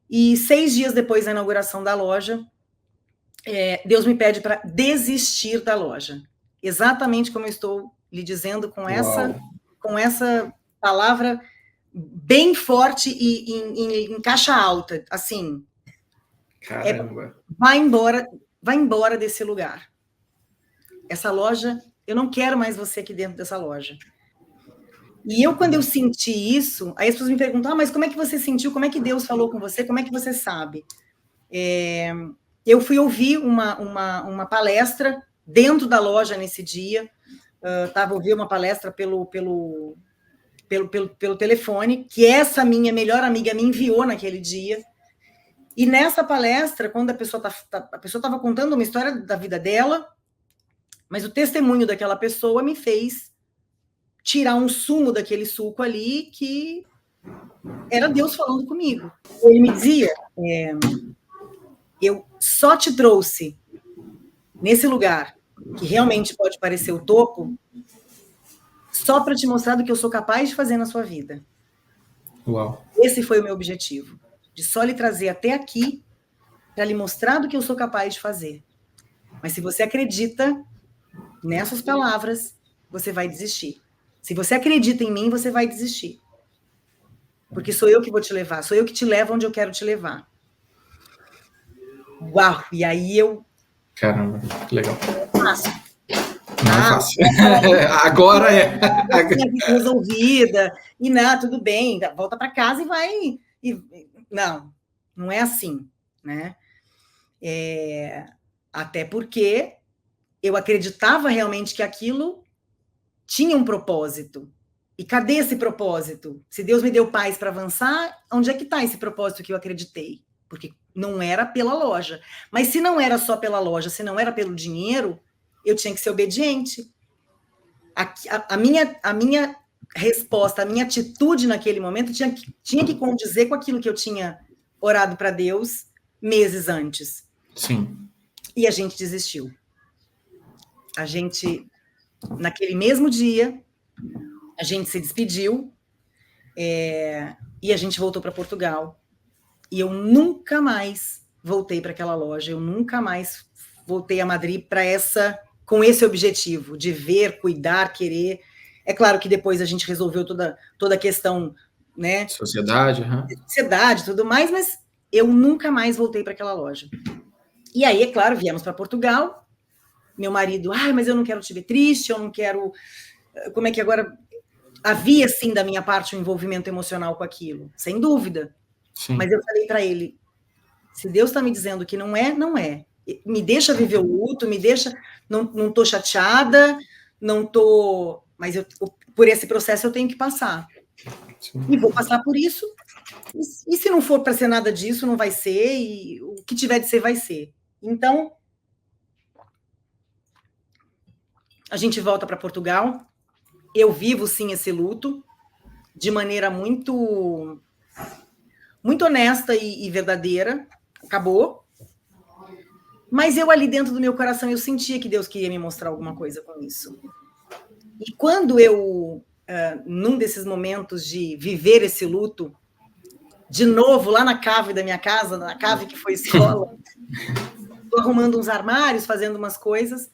Speaker 2: e 6 dias depois da inauguração da loja, Deus me pede para desistir da loja, exatamente como eu estou lhe dizendo, com essa palavra bem forte e em caixa alta, assim.
Speaker 1: Caramba.
Speaker 2: Vai embora desse lugar. Essa loja, eu não quero mais você aqui dentro dessa loja. E quando eu senti isso, aí as pessoas me perguntam, mas como é que você sentiu? Como é que Deus falou com você? Como é que você sabe? Eu fui ouvir uma palestra dentro da loja nesse dia, estava ouvindo uma palestra pelo telefone, que essa minha melhor amiga me enviou naquele dia. E nessa palestra, quando a pessoa estava contando uma história da vida dela, mas o testemunho daquela pessoa me fez tirar um sumo daquele suco ali, que era Deus falando comigo. Ele me dizia, eu só te trouxe nesse lugar, que realmente pode parecer o topo, só para te mostrar do que eu sou capaz de fazer na sua vida.
Speaker 1: Uau.
Speaker 2: Esse foi o meu objetivo, de só lhe trazer até aqui para lhe mostrar do que eu sou capaz de fazer. Mas se você acredita nessas palavras, você vai desistir. Se você acredita em mim, você vai desistir. Porque sou eu que vou te levar, sou eu que te levo onde eu quero te levar. Uau! E aí
Speaker 1: Caramba, que legal.
Speaker 2: Fácil.
Speaker 1: Não é fácil. Agora é.
Speaker 2: Resolvida. E não, tudo bem, volta para casa e vai. Não é assim, né? Até porque eu acreditava realmente que aquilo tinha um propósito. E cadê esse propósito? Se Deus me deu paz para avançar, onde é que está esse propósito que eu acreditei? Porque não era pela loja. Mas se não era só pela loja, se não era pelo dinheiro, eu tinha que ser obediente. A minha resposta, a minha atitude naquele momento tinha que condizer com aquilo que eu tinha orado para Deus meses antes.
Speaker 1: Sim.
Speaker 2: E a gente desistiu. A gente, naquele mesmo dia, a gente se despediu e a gente voltou para Portugal. E eu nunca mais voltei para aquela loja, eu nunca mais voltei a Madrid com esse objetivo de ver, cuidar, querer. É claro que depois a gente resolveu toda a questão, né?
Speaker 1: Sociedade,
Speaker 2: sociedade, tudo mais, mas eu nunca mais voltei para aquela loja. E aí, é claro, viemos para Portugal. Meu marido, mas eu não quero te ver triste, eu não quero. Como é que agora. Havia, sim, da minha parte, um envolvimento emocional com aquilo, sem dúvida. Sim. Mas eu falei para ele: se Deus está me dizendo que não é, não é. Me deixa viver o luto, me deixa. Não estou chateada, não estou. Mas por esse processo eu tenho que passar. Sim. E vou passar por isso. E se não for para ser nada disso, não vai ser. E o que tiver de ser, vai ser. Então, a gente volta para Portugal. Eu vivo, sim, esse luto de maneira muito honesta e verdadeira. Acabou. Mas eu ali dentro do meu coração, eu sentia que Deus queria me mostrar alguma coisa com isso. E quando eu, num desses momentos de viver esse luto, de novo, lá na cave da minha casa, na cave que foi escola, estou arrumando uns armários, fazendo umas coisas,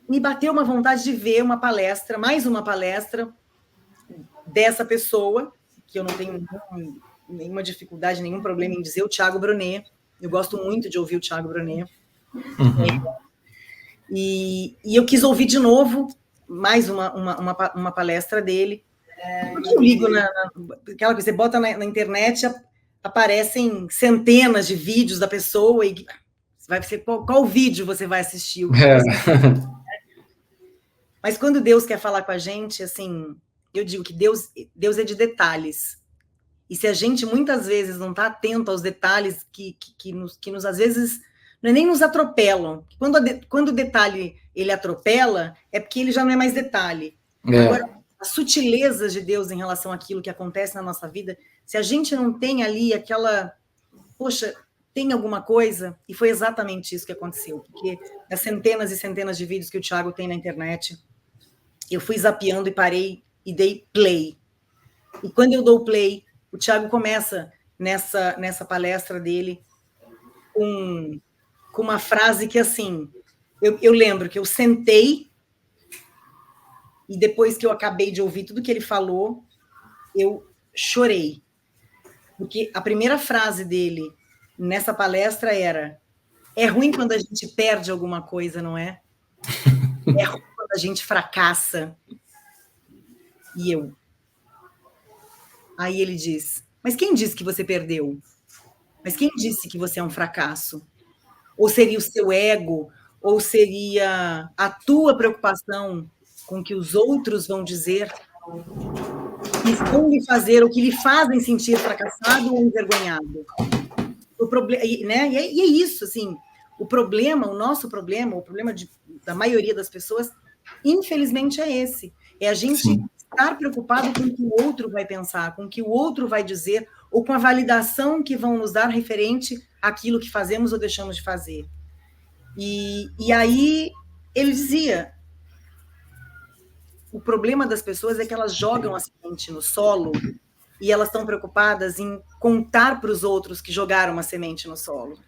Speaker 2: me bateu uma vontade de ver uma palestra, mais uma palestra dessa pessoa, que eu não tenho nenhuma dificuldade, nenhum problema em dizer, o Thiago Brunet. Eu gosto muito de ouvir o Thiago Brunet. E eu quis ouvir de novo mais uma palestra dele. Eu ligo aquela coisa, você bota na internet, aparecem centenas de vídeos da pessoa e vai ser qual vídeo você vai assistir. Mas quando Deus quer falar com a gente, assim, eu digo que Deus é de detalhes. E se a gente muitas vezes não está atento aos detalhes que nos às vezes não é nem nos atropelam. Quando o detalhe ele atropela, é porque ele já não é mais detalhe. Agora, as sutilezas de Deus em relação àquilo que acontece na nossa vida, se a gente não tem ali aquela, poxa, tem alguma coisa, e foi exatamente isso que aconteceu, porque as centenas e centenas de vídeos que o Thiago tem na internet, eu fui zapeando e parei e dei play. E quando eu dou play, o Thiago começa nessa palestra dele com uma frase que, assim, eu lembro que eu sentei e depois que eu acabei de ouvir tudo que ele falou, eu chorei. Porque a primeira frase dele nessa palestra era: é ruim quando a gente perde alguma coisa, não é? É ruim quando a gente fracassa. E eu... Aí ele diz: mas quem disse que você perdeu? Mas quem disse que você é um fracasso? Ou seria o seu ego? Ou seria a tua preocupação com o que os outros vão dizer? Que vão lhe fazer, ou que lhe fazem sentir fracassado ou envergonhado? O problema, né? E é isso, assim, o nosso problema, o problema da maioria das pessoas, infelizmente, é esse. É a gente estar preocupado com o que o outro vai pensar, com o que o outro vai dizer, ou com a validação que vão nos dar referente àquilo que fazemos ou deixamos de fazer. E aí ele dizia: o problema das pessoas é que elas jogam a semente no solo e elas estão preocupadas em contar para os outros que jogaram uma semente no solo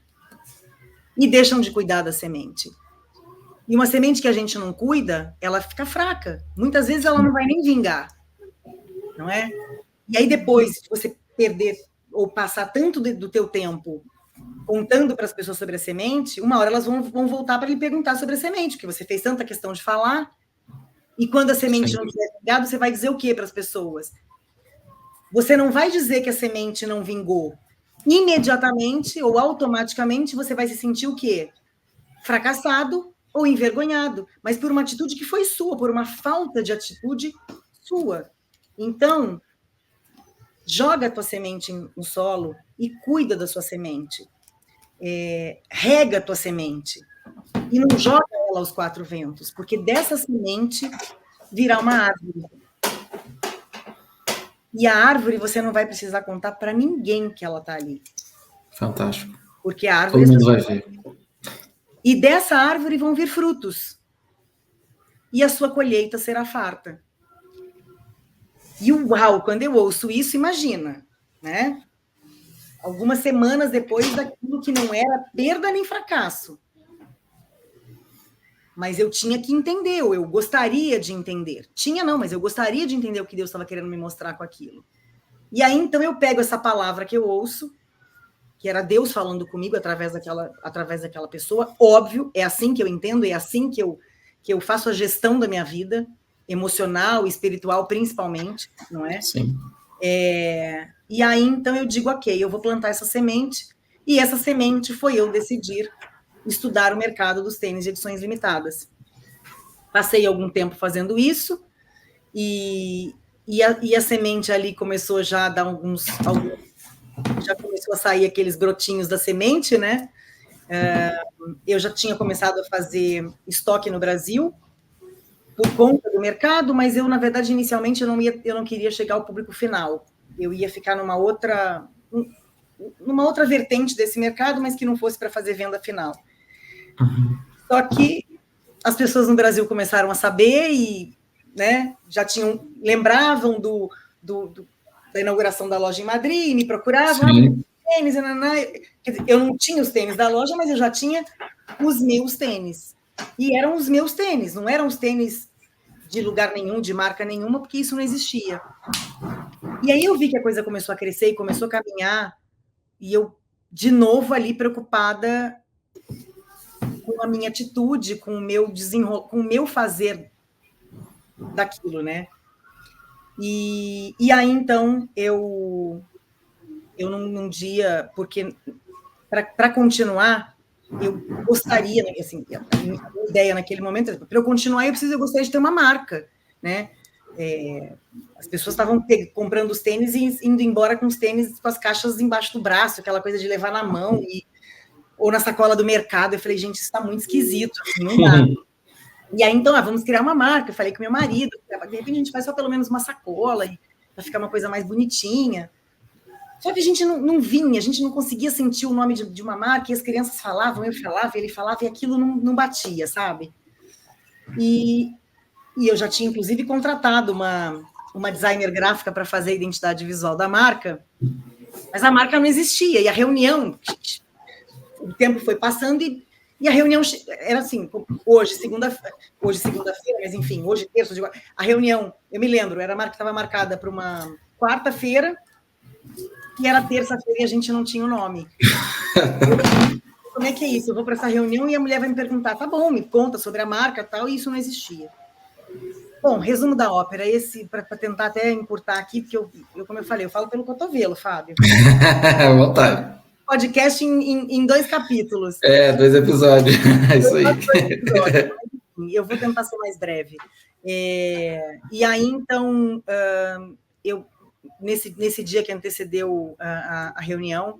Speaker 2: e deixam de cuidar da semente. E uma semente que a gente não cuida, ela fica fraca. Muitas vezes ela não vai nem vingar, não é? E aí depois, se você perder ou passar tanto do teu tempo contando para as pessoas sobre a semente, uma hora elas vão voltar para lhe perguntar sobre a semente, porque você fez tanta questão de falar, e quando a semente não tiver vingado, você vai dizer o quê para as pessoas? Você não vai dizer que a semente não vingou. Imediatamente ou automaticamente você vai se sentir o quê? Fracassado ou envergonhado, mas por uma atitude que foi sua, por uma falta de atitude sua. Então, joga a tua semente no solo e cuida da sua semente. Rega a tua semente. E não joga ela aos quatro ventos, porque dessa semente virá uma árvore. E a árvore você não vai precisar contar para ninguém que ela está ali.
Speaker 1: Fantástico.
Speaker 2: Porque a árvore...
Speaker 1: Todo mundo vai ver.
Speaker 2: E dessa árvore vão vir frutos. E a sua colheita será farta. E uau, quando eu ouço isso, imagina, né? Algumas semanas depois daquilo que não era perda nem fracasso. Mas eu tinha que entender, ou eu gostaria de entender. Tinha não, mas eu gostaria de entender o que Deus estava querendo me mostrar com aquilo. E aí, então, eu pego essa palavra que eu ouço, que era Deus falando comigo através daquela pessoa. Óbvio, é assim que eu entendo, é assim que eu faço a gestão da minha vida, emocional, espiritual, principalmente, não é?
Speaker 1: Sim.
Speaker 2: E aí, então, eu digo, ok, eu vou plantar essa semente, e essa semente foi eu decidir estudar o mercado dos tênis de edições limitadas. Passei algum tempo fazendo isso, e a semente ali começou já a dar já começou a sair aqueles brotinhos da semente, né? Eu já tinha começado a fazer estoque no Brasil, por conta do mercado, mas eu, na verdade, inicialmente, eu não queria chegar ao público final. Eu ia ficar numa outra... numa outra vertente desse mercado, mas que não fosse para fazer venda final.
Speaker 1: Uhum.
Speaker 2: Só que as pessoas no Brasil começaram a saber e, né, já lembravam da inauguração da loja em Madrid, e me procuravam, tênis, quer dizer, eu não tinha os tênis da loja, mas eu já tinha os meus tênis. E eram os meus tênis, não eram os tênis de lugar nenhum, de marca nenhuma, porque isso não existia. E aí eu vi que a coisa começou a crescer e começou a caminhar, e eu, de novo, ali preocupada com a minha atitude, com o meu com o meu fazer daquilo, né? E aí, então, eu num dia, porque para continuar, eu gostaria, assim, a minha ideia naquele momento, para eu continuar, eu gostaria de ter uma marca, né? As pessoas estavam comprando os tênis e indo embora com os tênis com as caixas embaixo do braço, aquela coisa de levar na mão ou na sacola do mercado. Eu falei, gente, isso está muito esquisito, assim, não dá. E aí, então, vamos criar uma marca. Eu falei com meu marido, de repente a gente faz só pelo menos uma sacola, para ficar uma coisa mais bonitinha. Só que a gente não vinha, a gente não conseguia sentir o nome de uma marca, e as crianças falavam, eu falava, ele falava, e aquilo não batia, sabe? E eu já tinha, inclusive, contratado uma designer gráfica para fazer a identidade visual da marca, mas a marca não existia, e a reunião, o tempo foi passando, e a reunião era assim, hoje segunda-feira, mas enfim, hoje terça, a reunião, eu me lembro, a marca estava marcada para uma quarta-feira, e era terça-feira e a gente não tinha o nome. Como é que é isso? Eu vou para essa reunião e a mulher vai me perguntar, tá bom, me conta sobre a marca e tal, e isso não existia. Bom, resumo da ópera, para tentar até encurtar aqui, porque como eu falei, eu falo pelo cotovelo, Fábio.
Speaker 1: Vontade.
Speaker 2: Podcast em 2 capítulos.
Speaker 1: 2 episódios. É isso aí.
Speaker 2: Eu vou tentar ser mais breve. E aí, então, eu, nesse dia que antecedeu a reunião,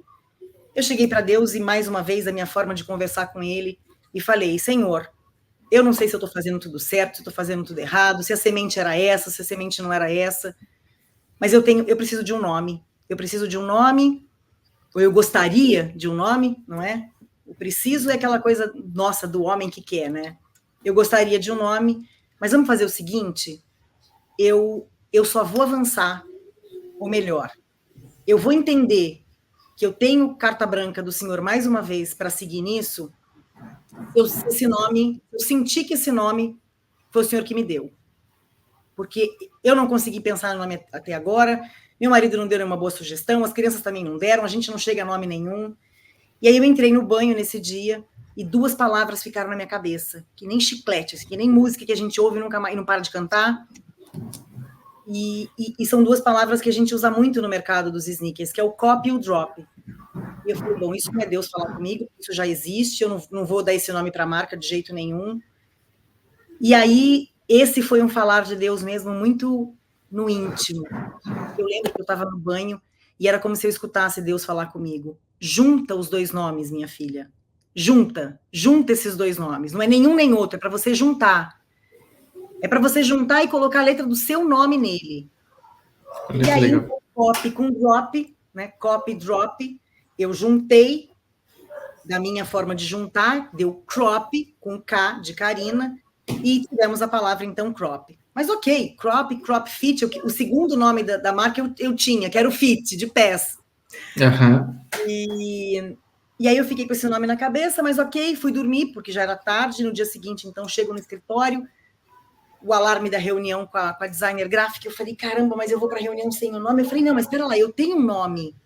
Speaker 2: eu cheguei para Deus e, mais uma vez, a minha forma de conversar com Ele, e falei, Senhor, eu não sei se eu estou fazendo tudo certo, se estou fazendo tudo errado, se a semente era essa, se a semente não era essa, mas eu preciso de um nome. Eu preciso de um nome, ou eu gostaria de um nome, não é? O preciso é aquela coisa nossa do homem que quer, né? Eu gostaria de um nome, mas vamos fazer o seguinte, eu só vou avançar, ou melhor, eu vou entender que eu tenho carta branca do Senhor mais uma vez para seguir nisso, eu senti que esse nome foi o Senhor que me deu. Porque eu não consegui pensar no nome até agora, meu marido não deu nenhuma boa sugestão, as crianças também não deram, a gente não chega a nome nenhum. E aí eu entrei no banho nesse dia e 2 palavras ficaram na minha cabeça, que nem chiclete, assim, que nem música que a gente ouve e nunca mais, e não para de cantar. E são 2 palavras que a gente usa muito no mercado dos sneakers, que é o copy e o drop. E eu falei, bom, isso não é Deus falar comigo, isso já existe, eu não vou dar esse nome para a marca de jeito nenhum. E aí, esse foi um falar de Deus mesmo, muito no íntimo. Eu lembro que eu estava no banho e era como se eu escutasse Deus falar comigo. Junta os 2 nomes, minha filha. Junta esses 2 nomes. Não é nenhum nem outro, é para você juntar. É para você juntar e colocar a letra do seu nome nele. E aí, copy com drop, né? Copy, drop, eu juntei da minha forma de juntar, deu crop, com K de Karina, e tivemos a palavra, então, crop. Mas ok, crop fit, o segundo nome da marca eu tinha, que era o fit, de pés.
Speaker 1: Uhum.
Speaker 2: E aí eu fiquei com esse nome na cabeça, mas ok, fui dormir, porque já era tarde, no dia seguinte, então, chego no escritório, o alarme da reunião com a designer gráfica, eu falei, caramba, mas eu vou para a reunião sem o nome? Eu falei, não, mas espera lá, eu tenho um nome.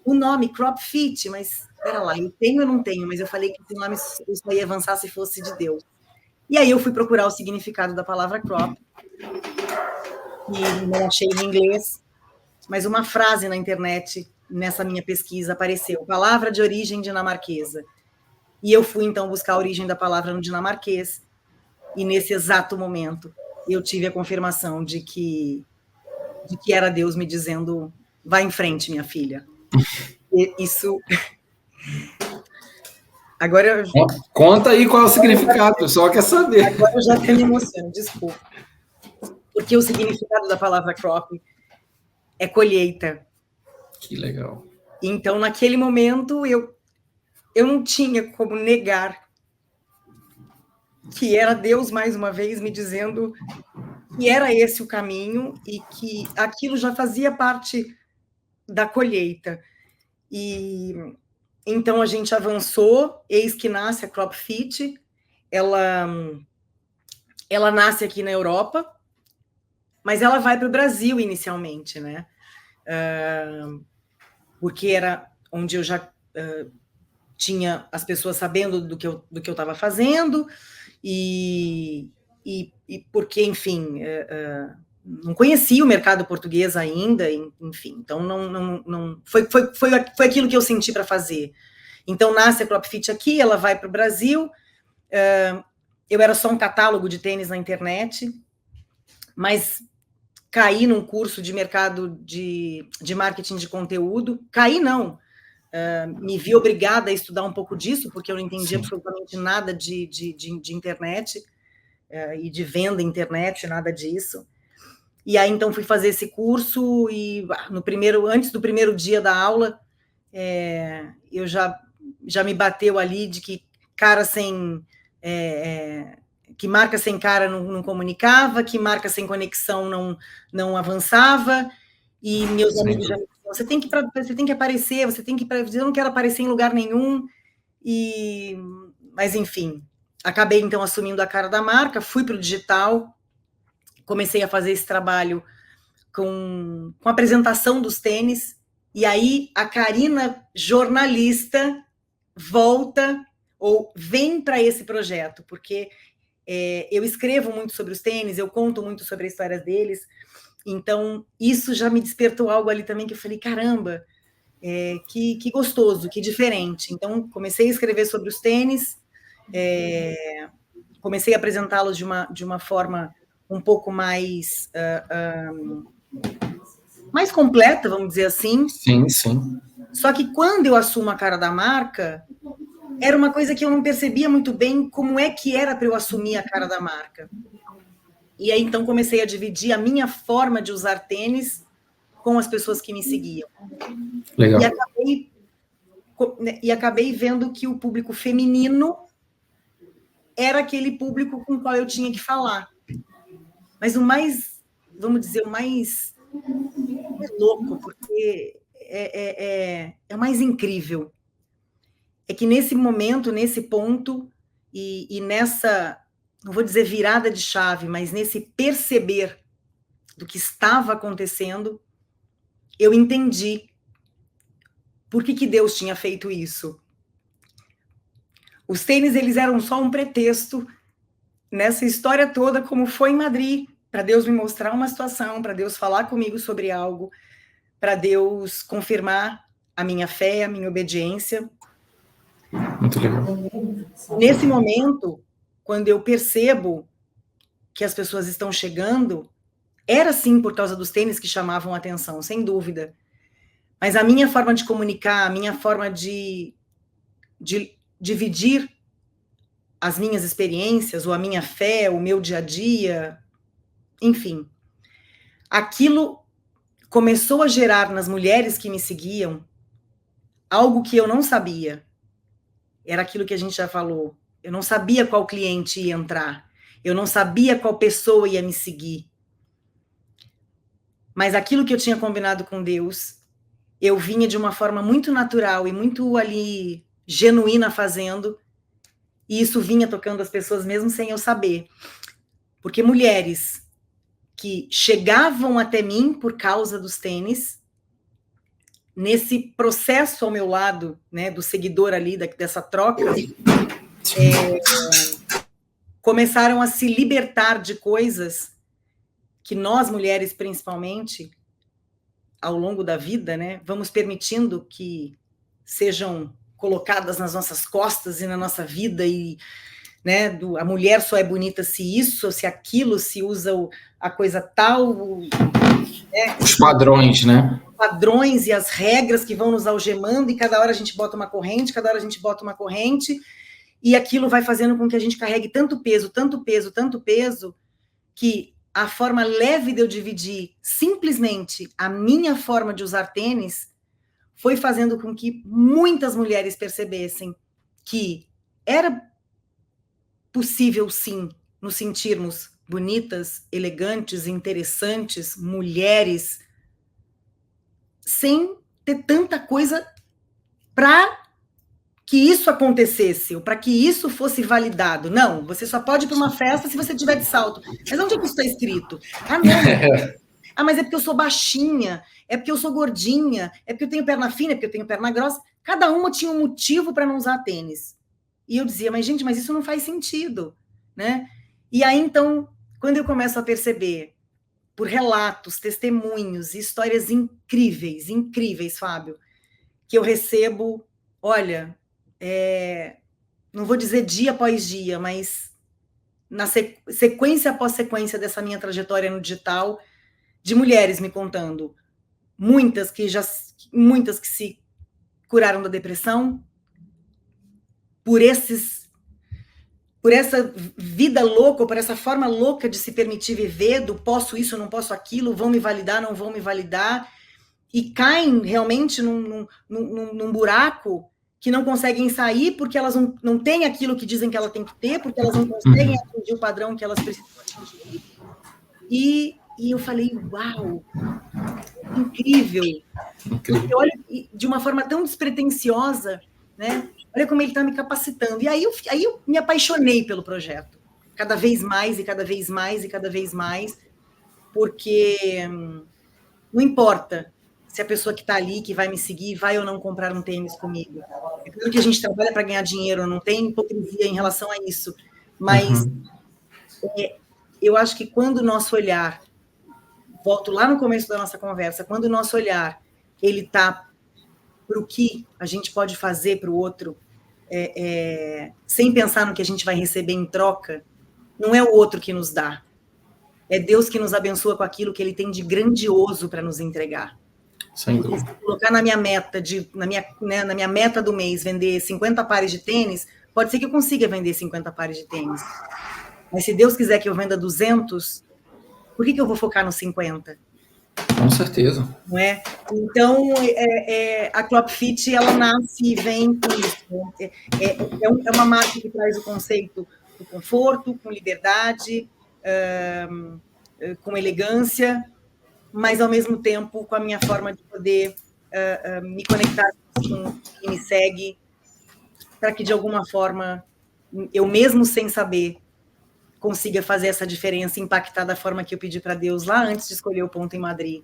Speaker 2: O nome, Crop Fit, mas espera lá, eu tenho ou não tenho? Mas eu falei que esse nome eu só ia avançar se fosse de Deus. E aí eu fui procurar o significado da palavra crop, e não achei em inglês, mas uma frase na internet, nessa minha pesquisa, apareceu, palavra de origem dinamarquesa. E eu fui, então, buscar a origem da palavra no dinamarquês, e nesse exato momento eu tive a confirmação de que era Deus me dizendo, vai em frente, minha filha. E isso... Agora
Speaker 1: conta aí qual é o significado, o pessoal quer saber.
Speaker 2: Agora eu já até me emociono, desculpa. Porque o significado da palavra crop é colheita.
Speaker 1: Que legal.
Speaker 2: Então, naquele momento, eu não tinha como negar que era Deus, mais uma vez, me dizendo que era esse o caminho e que aquilo já fazia parte da colheita. E então a gente avançou, eis que nasce a CropFit. Ela nasce aqui na Europa, mas ela vai para o Brasil inicialmente, né? Porque era onde eu já tinha as pessoas sabendo do que eu estava fazendo, e porque, enfim, não conhecia o mercado português ainda, enfim, então não foi aquilo que eu senti para fazer. Então nasce a CropFit aqui, ela vai para o Brasil. Eu era só um catálogo de tênis na internet, mas caí num curso de mercado de marketing de conteúdo. Caí, não. Me vi obrigada a estudar um pouco disso, porque eu não entendia absolutamente nada de internet e de venda internet, nada disso. E aí, então, fui fazer esse curso e antes do primeiro dia da aula, eu já me bateu ali de que cara sem... que marca sem cara não comunicava, que marca sem conexão não avançava, e meus amigos já me diziam, você tem que aparecer, eu não quero aparecer em lugar nenhum, mas enfim, acabei então assumindo a cara da marca, fui para o digital, comecei a fazer esse trabalho com a apresentação dos tênis, e aí a Karina, jornalista, volta ou vem para esse projeto, porque eu escrevo muito sobre os tênis, eu conto muito sobre a história deles, então isso já me despertou algo ali também que eu falei, caramba, que gostoso, que diferente. Então comecei a escrever sobre os tênis, comecei a apresentá-los de uma forma um pouco mais completa, vamos dizer assim.
Speaker 1: Sim, sim.
Speaker 2: Só que quando eu assumo a cara da marca, era uma coisa que eu não percebia muito bem como é que era para eu assumir a cara da marca. E aí, então, comecei a dividir a minha forma de usar tênis com as pessoas que me seguiam.
Speaker 1: Legal.
Speaker 2: E acabei vendo que o público feminino era aquele público com o qual eu tinha que falar. Mas o mais, vamos dizer, o mais louco, porque é o mais incrível, é que nesse momento, nesse ponto, e nessa, não vou dizer virada de chave, mas nesse perceber do que estava acontecendo, eu entendi por que Deus tinha feito isso. Os tênis, eles eram só um pretexto nessa história toda, como foi em Madrid, para Deus me mostrar uma situação, para Deus falar comigo sobre algo, para Deus confirmar a minha fé, a minha obediência.
Speaker 1: Muito legal.
Speaker 2: Nesse momento, quando eu percebo que as pessoas estão chegando, era sim por causa dos tênis que chamavam a atenção, sem dúvida. Mas a minha forma de comunicar, a minha forma de dividir as minhas experiências, ou a minha fé, o meu dia a dia, enfim, aquilo começou a gerar nas mulheres que me seguiam algo que eu não sabia. Era aquilo que a gente já falou. Eu não sabia qual cliente ia entrar. Eu não sabia qual pessoa ia me seguir. Mas aquilo que eu tinha combinado com Deus, eu vinha de uma forma muito natural e muito ali genuína fazendo, e isso vinha tocando as pessoas mesmo sem eu saber. Porque mulheres que chegavam até mim por causa dos tênis, nesse processo ao meu lado, né, do seguidor ali, dessa troca, começaram a se libertar de coisas que nós, mulheres, principalmente, ao longo da vida, né, vamos permitindo que sejam colocadas nas nossas costas e na nossa vida, e né, a mulher só é bonita se isso, se aquilo, se usa a coisa tal. Né?
Speaker 1: Os padrões, né?
Speaker 2: Padrões e as regras que vão nos algemando, e cada hora a gente bota uma corrente, cada hora a gente bota uma corrente, e aquilo vai fazendo com que a gente carregue tanto peso, que a forma leve de eu dividir simplesmente a minha forma de usar tênis foi fazendo com que muitas mulheres percebessem que era possível, sim, nos sentirmos bonitas, elegantes, interessantes, mulheres, sem ter tanta coisa para que isso acontecesse, ou para que isso fosse validado. Não, você só pode ir para uma festa se você tiver de salto. Mas onde é que isso está escrito? Ah, não. Mas é porque eu sou baixinha, é porque eu sou gordinha, é porque eu tenho perna fina, é porque eu tenho perna grossa. Cada uma tinha um motivo para não usar tênis. E eu dizia, mas gente, mas isso não faz sentido, né? E aí, então, quando eu começo a perceber, por relatos, testemunhos, histórias incríveis, incríveis, Fábio, que eu recebo, olha, não vou dizer dia após dia, mas na sequência após sequência dessa minha trajetória no digital, de mulheres me contando, muitas que se curaram da depressão, por essa vida louca, por essa forma louca de se permitir viver, do posso isso, não posso aquilo, vão me validar, não vão me validar, e caem realmente num buraco que não conseguem sair porque elas não têm aquilo que dizem que elas têm que ter, porque elas não conseguem atingir o padrão que elas precisam atingir. E eu falei, uau, incrível. Porque olha, de uma forma tão despretensiosa, né? Olha como ele está me capacitando. E aí eu me apaixonei pelo projeto. Cada vez mais, e cada vez mais, e cada vez mais, porque não importa se a pessoa que está ali, que vai me seguir, vai ou não comprar um tênis comigo. É claro que a gente trabalha para ganhar dinheiro, não tem hipocrisia em relação a isso, mas eu acho que quando o nosso olhar, volto lá no começo da nossa conversa, quando o nosso olhar ele está para o que a gente pode fazer para o outro, sem pensar no que a gente vai receber em troca, não é o outro que nos dá, é Deus que nos abençoa com aquilo que Ele tem de grandioso para nos entregar.
Speaker 1: Sem dúvida.
Speaker 2: Se colocar na minha meta na minha meta do mês vender 50 pares de tênis, pode ser que eu consiga vender 50 pares de tênis. Mas se Deus quiser que eu venda 200, por que eu vou focar nos 50?
Speaker 1: Com certeza.
Speaker 2: Não é? Então, a Clopfit, ela nasce e vem com isso. É uma marca que traz o conceito do conforto, com liberdade, com elegância, mas, ao mesmo tempo, com a minha forma de poder me conectar com quem me segue, para que, de alguma forma, eu mesmo sem saber, consiga fazer essa diferença, impactar da forma que eu pedi para Deus lá antes de escolher o ponto em Madrid.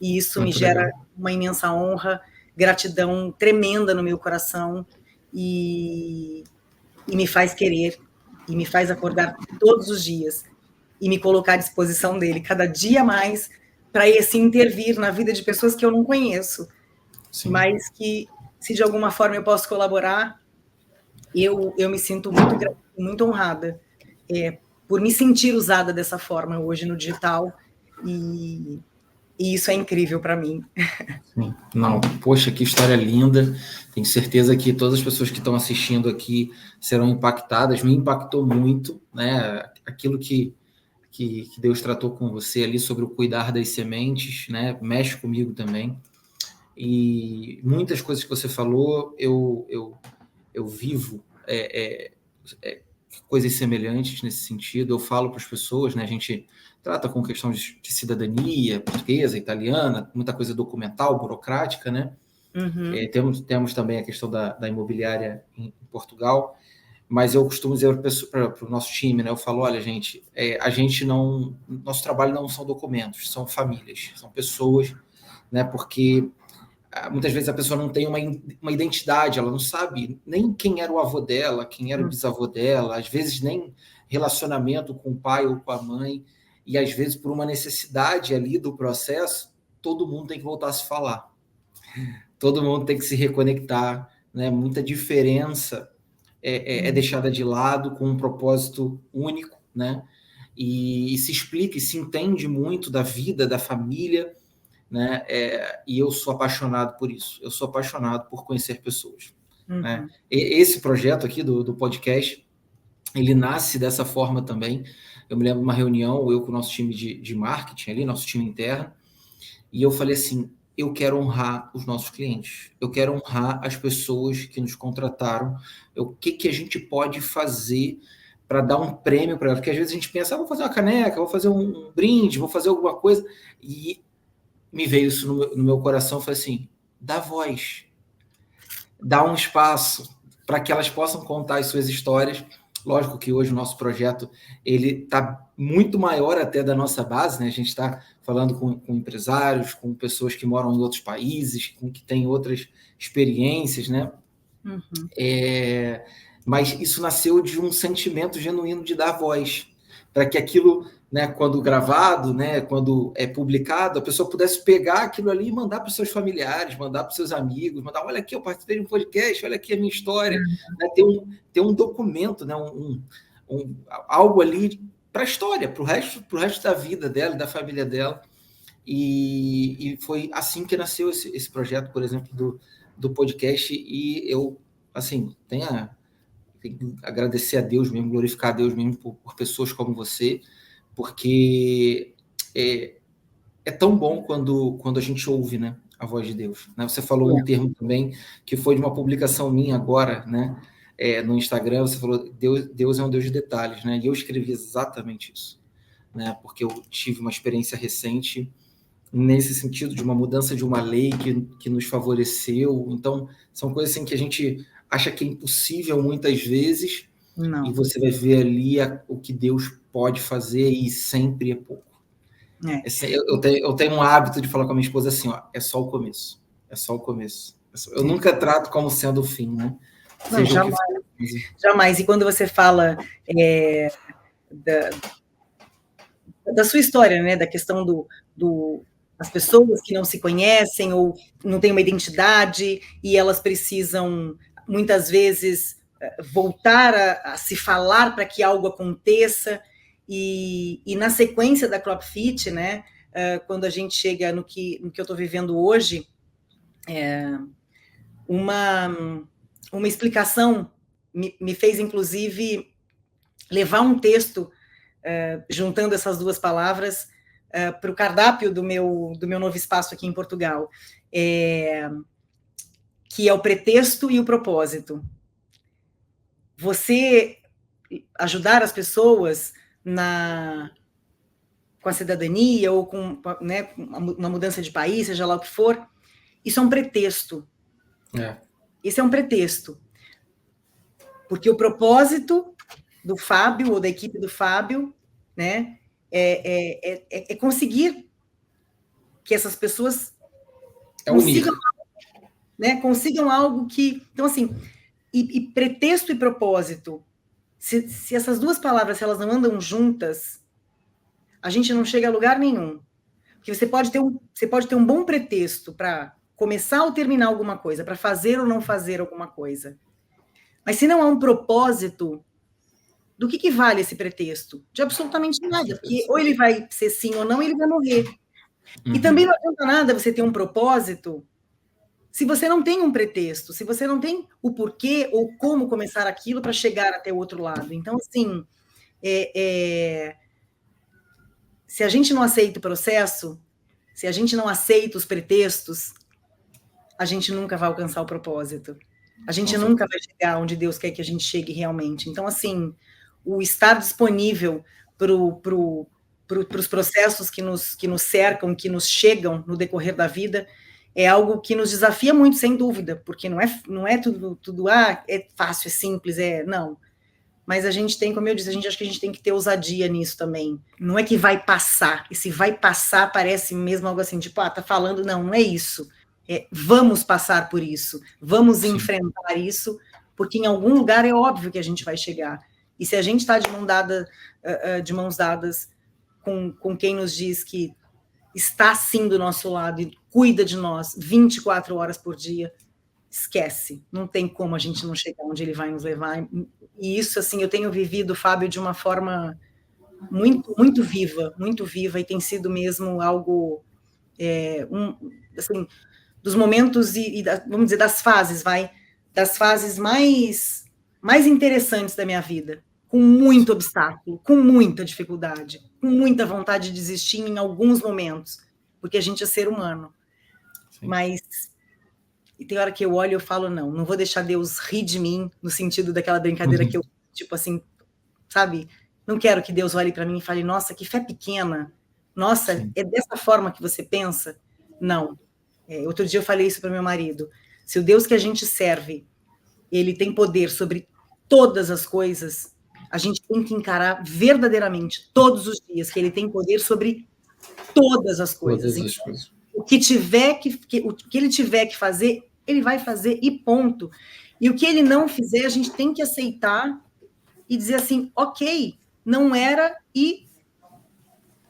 Speaker 2: E isso me gera uma imensa honra, gratidão tremenda no meu coração e me faz querer, e me faz acordar todos os dias e me colocar à disposição dele cada dia mais para esse intervir na vida de pessoas que eu não conheço. Sim. Mas que, se de alguma forma eu posso colaborar, eu me sinto muito honrada por me sentir usada dessa forma hoje no digital, e isso é incrível para mim.
Speaker 1: Sim. Não, poxa, que história linda. Tenho certeza que todas as pessoas que estão assistindo aqui serão impactadas. Me impactou muito, né? Aquilo que Deus tratou com você ali sobre o cuidar das sementes, né? Mexe comigo também. E muitas coisas que você falou, eu vivo coisas semelhantes nesse sentido. Eu falo para as pessoas, né? A gente trata com questão de cidadania portuguesa, italiana, muita coisa documental, burocrática, né? Temos também a questão da imobiliária em Portugal, mas eu costumo dizer para o nosso time, né? Eu falo, olha, gente, a gente não... Nosso trabalho não são documentos, são famílias, são pessoas, né? Porque muitas vezes a pessoa não tem uma identidade, ela não sabe nem quem era o avô dela, quem era o bisavô dela, às vezes nem relacionamento com o pai ou com a mãe, e às vezes por uma necessidade ali do processo, todo mundo tem que voltar a se falar, todo mundo tem que se reconectar, né? Muita diferença é deixada de lado com um propósito único, né? E se explica e se entende muito da vida, da família, né? E eu sou apaixonado por isso, eu sou apaixonado por conhecer pessoas. Né? Esse projeto aqui do podcast, ele nasce dessa forma também. Eu me lembro de uma reunião, eu com o nosso time de marketing ali, nosso time interno, e eu falei assim, eu quero honrar os nossos clientes, eu quero honrar as pessoas que nos contrataram, o que a gente pode fazer para dar um prêmio para elas, porque às vezes a gente pensa, vou fazer uma caneca, vou fazer um brinde, vou fazer alguma coisa, e me veio isso no meu coração, foi assim, dá voz, dá um espaço para que elas possam contar as suas histórias. Lógico que hoje o nosso projeto ele está muito maior até da nossa base, né? A gente está falando com empresários, com pessoas que moram em outros países, com que têm outras experiências, né?
Speaker 2: Uhum.
Speaker 1: Mas isso nasceu de um sentimento genuíno de dar voz, para que aquilo, né, quando gravado, né, quando é publicado, a pessoa pudesse pegar aquilo ali e mandar para os seus familiares, mandar para os seus amigos, mandar, olha aqui, eu participei de um podcast, olha aqui a minha história, né, ter um documento, né, algo ali para a história, para o resto da vida dela e da família dela. E foi assim que nasceu esse projeto, por exemplo, do podcast, e eu, assim, tenho que agradecer a Deus mesmo, glorificar a Deus mesmo por pessoas como você, porque é tão bom quando a gente ouve, né, a voz de Deus. Né? Você falou um termo também que foi de uma publicação minha agora, né, no Instagram, você falou Deus é um Deus de detalhes, né? E eu escrevi exatamente isso, né? Porque eu tive uma experiência recente nesse sentido de uma mudança de uma lei que nos favoreceu. Então, são coisas assim que a gente acha que é impossível muitas vezes. Não. E você vai ver ali o que Deus pode fazer e sempre é pouco. Eu tenho um hábito de falar com a minha esposa assim, ó, é só o começo. É só o começo. Eu nunca trato como sendo o fim, né?
Speaker 2: Não, jamais. Jamais. E quando você fala da sua história, né, da questão das pessoas que não se conhecem ou não têm uma identidade e elas precisam, muitas vezes, voltar a se falar para que algo aconteça. E na sequência da CropFit, né, quando a gente chega no que eu estou vivendo hoje, uma explicação me fez, inclusive, levar um texto, juntando essas duas palavras, para o cardápio do meu novo espaço aqui em Portugal, que é o pretexto e o propósito. Você ajudar as pessoas com a cidadania ou com, né, uma mudança de país, seja lá o que for, isso é um pretexto. Isso é um pretexto. Porque o propósito do Fábio, ou da equipe do Fábio, né, é conseguir que essas pessoas consigam algo que... Então, assim, e pretexto e propósito, se essas duas palavras, se elas não andam juntas, a gente não chega a lugar nenhum. Porque você pode ter um bom pretexto para começar ou terminar alguma coisa, para fazer ou não fazer alguma coisa. Mas se não há um propósito, do que vale esse pretexto? De absolutamente nada, porque ou ele vai ser sim ou não, ele vai morrer. Uhum. E também não adianta nada você ter um propósito se você não tem um pretexto, se você não tem o porquê ou como começar aquilo para chegar até o outro lado. Então, assim, se a gente não aceita o processo, se a gente não aceita os pretextos, a gente nunca vai alcançar o propósito. A gente nunca vai chegar onde Deus quer que a gente chegue realmente. Então, assim, o estar disponível para os processos que nos cercam, que nos chegam no decorrer da vida, é algo que nos desafia muito, sem dúvida, porque não é tudo é fácil, é simples, não. Mas a gente tem, como eu disse, acho que a gente tem que ter ousadia nisso também. Não é que vai passar, e se vai passar parece mesmo algo assim, tipo, tá falando, não é isso. Vamos passar por isso, vamos enfrentar isso, porque em algum lugar é óbvio que a gente vai chegar. E se a gente está de mãos dadas com quem nos diz que está sim do nosso lado e cuida de nós 24 horas por dia, esquece, não tem como a gente não chegar onde ele vai nos levar. E isso, assim, eu tenho vivido, Fábio, de uma forma muito, muito viva, e tem sido mesmo algo, assim, dos momentos vamos dizer, das fases mais interessantes da minha vida, com muito obstáculo, com muita dificuldade, com muita vontade de desistir em alguns momentos, porque a gente é ser humano. Mas e tem hora que eu olho e eu falo, não vou deixar Deus rir de mim, no sentido daquela brincadeira que eu, tipo assim, sabe? Não quero que Deus olhe para mim e fale, nossa, que fé pequena. Nossa, sim, é dessa forma que você pensa? Não. Outro dia eu falei isso para meu marido. Se o Deus que a gente serve, ele tem poder sobre todas as coisas, a gente tem que encarar verdadeiramente, todos os dias, que ele tem poder sobre todas as coisas.
Speaker 1: Todas as coisas.
Speaker 2: O que ele tiver que fazer, ele vai fazer e ponto. E o que ele não fizer, a gente tem que aceitar e dizer assim, ok, não era e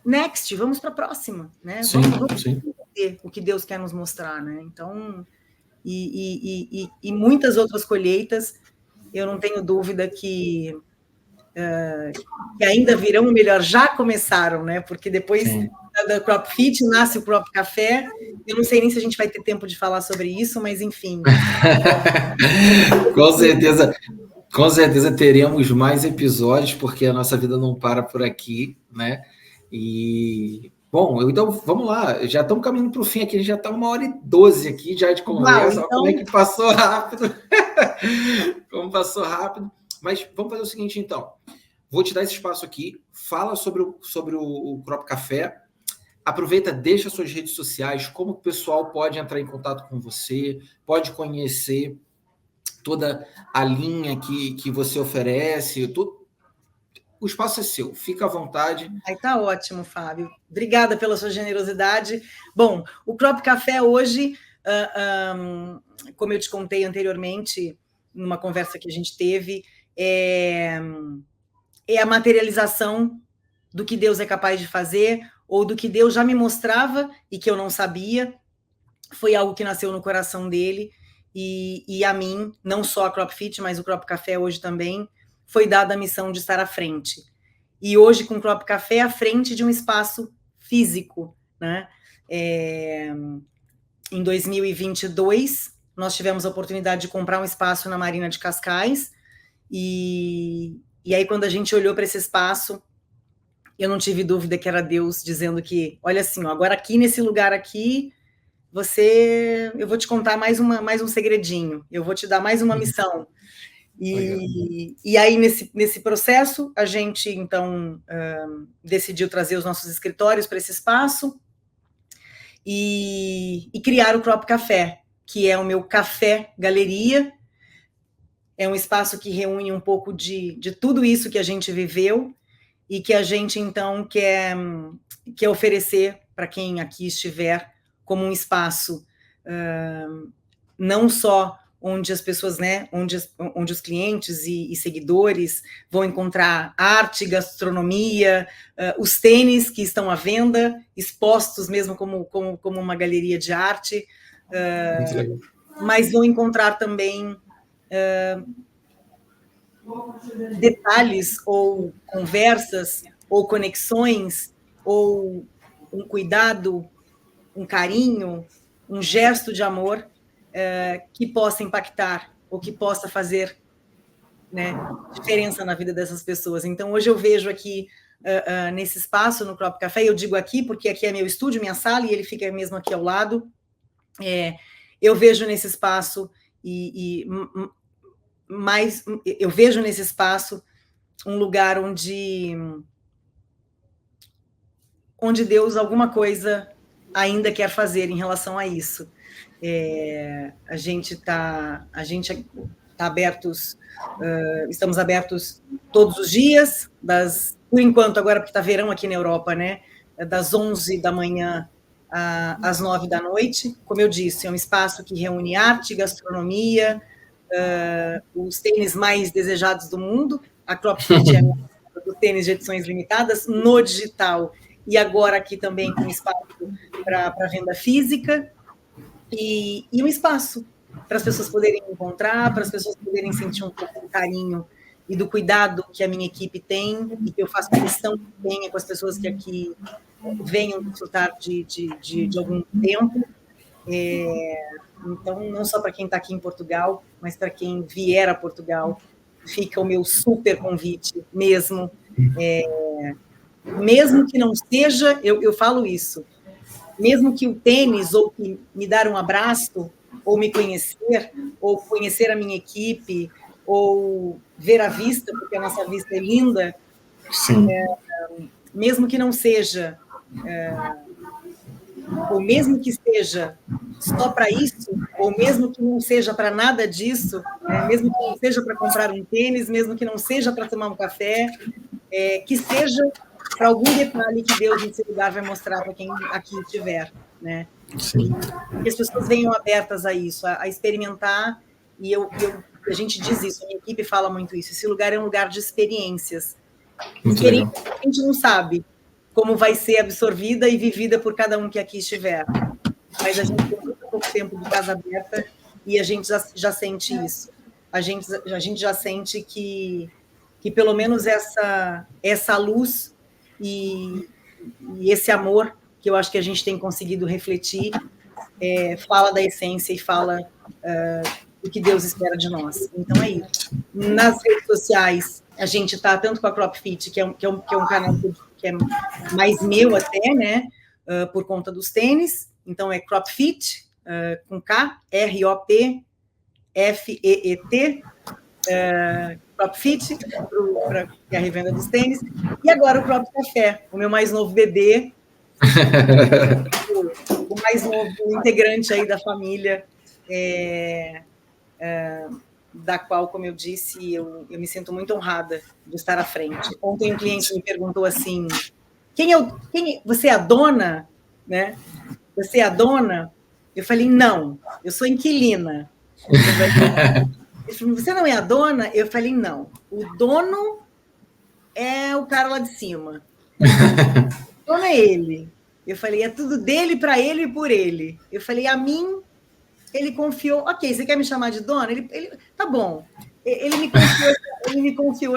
Speaker 2: next, vamos para a próxima, né?
Speaker 1: Sim,
Speaker 2: vamos entender o que Deus quer nos mostrar, né? Então, e muitas outras colheitas, eu não tenho dúvida que ainda virão, ou melhor, já começaram, né? Porque depois da Crop Fit nasce o Crop Café. Eu não sei nem se a gente vai ter tempo de falar sobre isso, mas enfim.
Speaker 1: Com certeza teremos mais episódios, porque a nossa vida não para por aqui, né? E bom, então vamos lá, já estamos caminhando para o fim aqui, a gente já está 1h12 aqui já de conversa. Então... Como é que passou rápido? Como passou rápido. Mas vamos fazer o seguinte, então. Vou te dar esse espaço aqui, fala sobre o Crop Café, aproveita, deixa suas redes sociais, como o pessoal pode entrar em contato com você, pode conhecer toda a linha que você oferece, tudo. O espaço é seu, fica à vontade.
Speaker 2: Aí tá ótimo, Fábio. Obrigada pela sua generosidade. Bom, o Crop Café hoje, como eu te contei anteriormente, numa conversa que a gente teve, é a materialização do que Deus é capaz de fazer, ou do que Deus já me mostrava e que eu não sabia. Foi algo que nasceu no coração dele, e a mim, não só a Crop Fit, mas o Crop Café hoje também, foi dada a missão de estar à frente. E hoje, com o Crop Café, à frente de um espaço físico, né? Em 2022, nós tivemos a oportunidade de comprar um espaço na Marina de Cascais, e aí, quando a gente olhou para esse espaço, eu não tive dúvida que era Deus dizendo que, olha assim, ó, agora aqui nesse lugar aqui, eu vou te contar mais um segredinho, eu vou te dar mais uma missão. E aí, nesse processo, a gente, então, decidiu trazer os nossos escritórios para esse espaço e criar o Crop Café, que é o meu café-galeria. É um espaço que reúne um pouco de tudo isso que a gente viveu e que a gente, então, quer oferecer para quem aqui estiver como um espaço não só onde as pessoas, né, onde os clientes e seguidores vão encontrar arte, gastronomia, os tênis que estão à venda, expostos mesmo como uma galeria de arte, mas vão encontrar também detalhes ou conversas ou conexões ou um cuidado, um carinho, um gesto de amor que possa impactar ou que possa fazer, né, diferença na vida dessas pessoas. Então, hoje eu vejo aqui nesse espaço, no Crop Café, eu digo aqui porque aqui é meu estúdio, minha sala, e ele fica mesmo aqui ao lado. Eu vejo nesse espaço mas eu vejo nesse espaço um lugar onde Deus alguma coisa ainda quer fazer em relação a isso. A gente está abertos, estamos abertos todos os dias, por enquanto, agora porque está verão aqui na Europa, né? Das 11 da manhã às 9 da noite. Como eu disse, é um espaço que reúne arte, gastronomia, os tênis mais desejados do mundo. A Crop Fit é do tênis de edições limitadas, no digital, e agora aqui também com espaço para venda física, e um espaço para as pessoas poderem encontrar, para as pessoas poderem sentir um pouco do carinho e do cuidado que a minha equipe tem, e que eu faço questão que tenha com as pessoas que aqui venham desfrutar de algum tempo. Então, não só para quem está aqui em Portugal, mas para quem vier a Portugal, fica o meu super convite mesmo. Mesmo que não seja, eu falo isso, mesmo que o tênis, ou que me dar um abraço, ou me conhecer, ou conhecer a minha equipe, ou ver a vista, porque a nossa vista é linda,
Speaker 1: Sim.
Speaker 2: Mesmo que não seja, ou mesmo que seja só para isso, ou mesmo que não seja para nada disso, mesmo que não seja para comprar um tênis, mesmo que não seja para tomar um café, que seja para algum detalhe que Deus nesse lugar vai mostrar para quem aqui estiver, né?
Speaker 1: Sim.
Speaker 2: E que as pessoas venham abertas a isso, a experimentar, e a gente diz isso, a minha equipe fala muito isso, esse lugar é um lugar de experiências.
Speaker 1: Muito legal.
Speaker 2: A gente não sabe como vai ser absorvida e vivida por cada um que aqui estiver, mas a gente tem muito pouco tempo de casa aberta e a gente já sente isso. A gente já sente que pelo menos essa luz e esse amor que eu acho que a gente tem conseguido refletir fala da essência e fala do que Deus espera de nós. Então é isso. Nas redes sociais, a gente está tanto com a CropFit, que é um canal que é mais meu até, né? Por conta dos tênis. Então é CropFit, com K, ROPFEET, CropFit, para a revenda dos tênis. E agora o Crop Café, o meu mais novo bebê, o mais novo integrante aí da família, da qual, como eu disse, eu me sinto muito honrada de estar à frente. Ontem um cliente me perguntou assim, você é a dona? Né? Você é a dona? Eu falei, não, eu sou inquilina. Ele falou, você não é a dona? Eu falei, não, o dono é o cara lá de cima. O dono é ele. Eu falei, é tudo dele, para ele e por ele. Eu falei, a mim, ele confiou. Ok, você quer me chamar de dona? Ele tá bom. Ele me confiou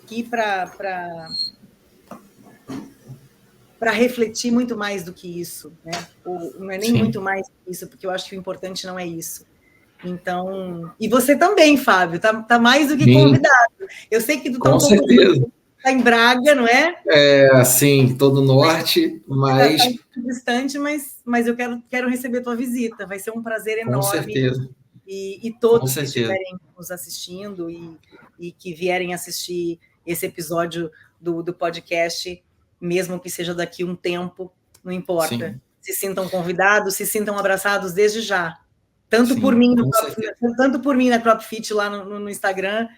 Speaker 2: aqui para refletir muito mais do que isso, né? Não é nem Sim. muito mais que isso, porque eu acho que o importante não é isso. Então, e você também, Fábio, tá mais do que convidado. Eu sei que tu tá
Speaker 1: com certeza.
Speaker 2: Tá em Braga, não é?
Speaker 1: Assim, todo norte, mas...
Speaker 2: Tá distante, mas eu quero receber tua visita. Vai ser um prazer enorme.
Speaker 1: Com certeza.
Speaker 2: E todos que estiverem nos assistindo e que vierem assistir esse episódio do podcast, mesmo que seja daqui um tempo, não importa. Sim. Se sintam convidados, se sintam abraçados desde já. Tanto Sim, por mim na CropFit lá no Instagram,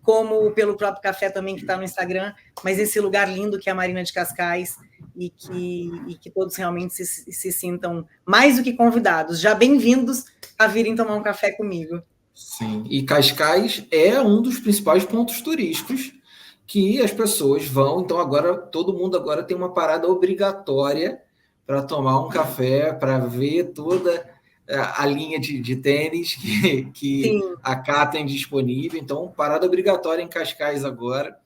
Speaker 2: como pelo próprio café também que está no Instagram, mas esse lugar lindo que é a Marina de Cascais e que todos realmente se sintam mais do que convidados, já bem-vindos a virem tomar um café comigo.
Speaker 1: Sim, e Cascais é um dos principais pontos turísticos que as pessoas vão, então agora todo mundo agora tem uma parada obrigatória para tomar um café, para ver toda a linha de tênis que a Cá tem disponível, então parada obrigatória em Cascais agora.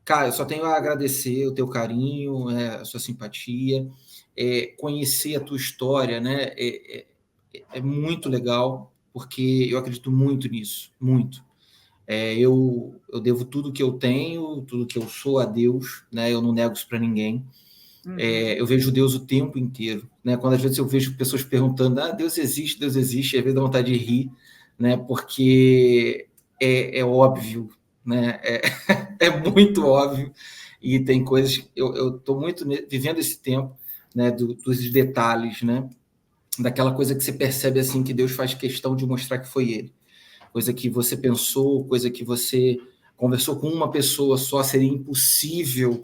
Speaker 1: Cara, eu só tenho a agradecer o teu carinho, a sua simpatia, conhecer a tua história, né? É muito legal, porque eu acredito muito nisso, muito. Eu devo tudo que eu tenho, tudo que eu sou a Deus, né? Eu não nego isso para ninguém. Eu vejo Deus o tempo inteiro, né? Quando às vezes eu vejo pessoas perguntando, Deus existe, às vezes dá vontade de rir, né? Porque é óbvio, né? É muito óbvio, e tem coisas, eu estou muito vivendo esse tempo, né? Dos detalhes, né? Daquela coisa que você percebe assim, que Deus faz questão de mostrar que foi Ele. Coisa que você pensou, coisa que você conversou com uma pessoa só, seria impossível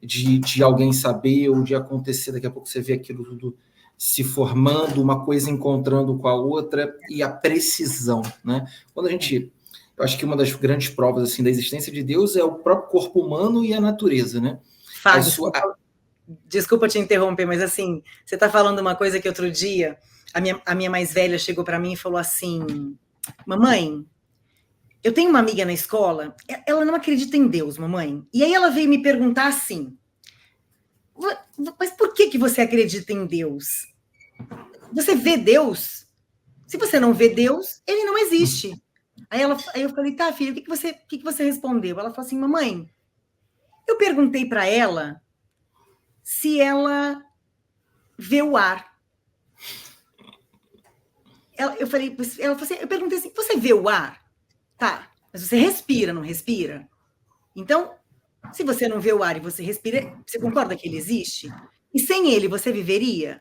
Speaker 1: de alguém saber ou de acontecer. Daqui a pouco você vê aquilo tudo se formando, uma coisa encontrando com a outra, e a precisão, né? Quando a gente... Eu acho que uma das grandes provas assim, da existência de Deus é o próprio corpo humano e a natureza, né?
Speaker 2: Fábio, desculpa te interromper, mas assim, você está falando uma coisa que outro dia a minha mais velha chegou para mim e falou assim: mamãe, eu tenho uma amiga na escola, ela não acredita em Deus, mamãe. E aí ela veio me perguntar assim, mas por que você acredita em Deus? Você vê Deus? Se você não vê Deus, ele não existe. Aí eu falei, tá, filha, o que você respondeu? Ela falou assim, mamãe, Eu perguntei para ela se ela vê o ar. Eu perguntei assim, você vê o ar? Tá, mas você respira, não respira? Então, se você não vê o ar e você respira, você concorda que ele existe? E sem ele, você viveria?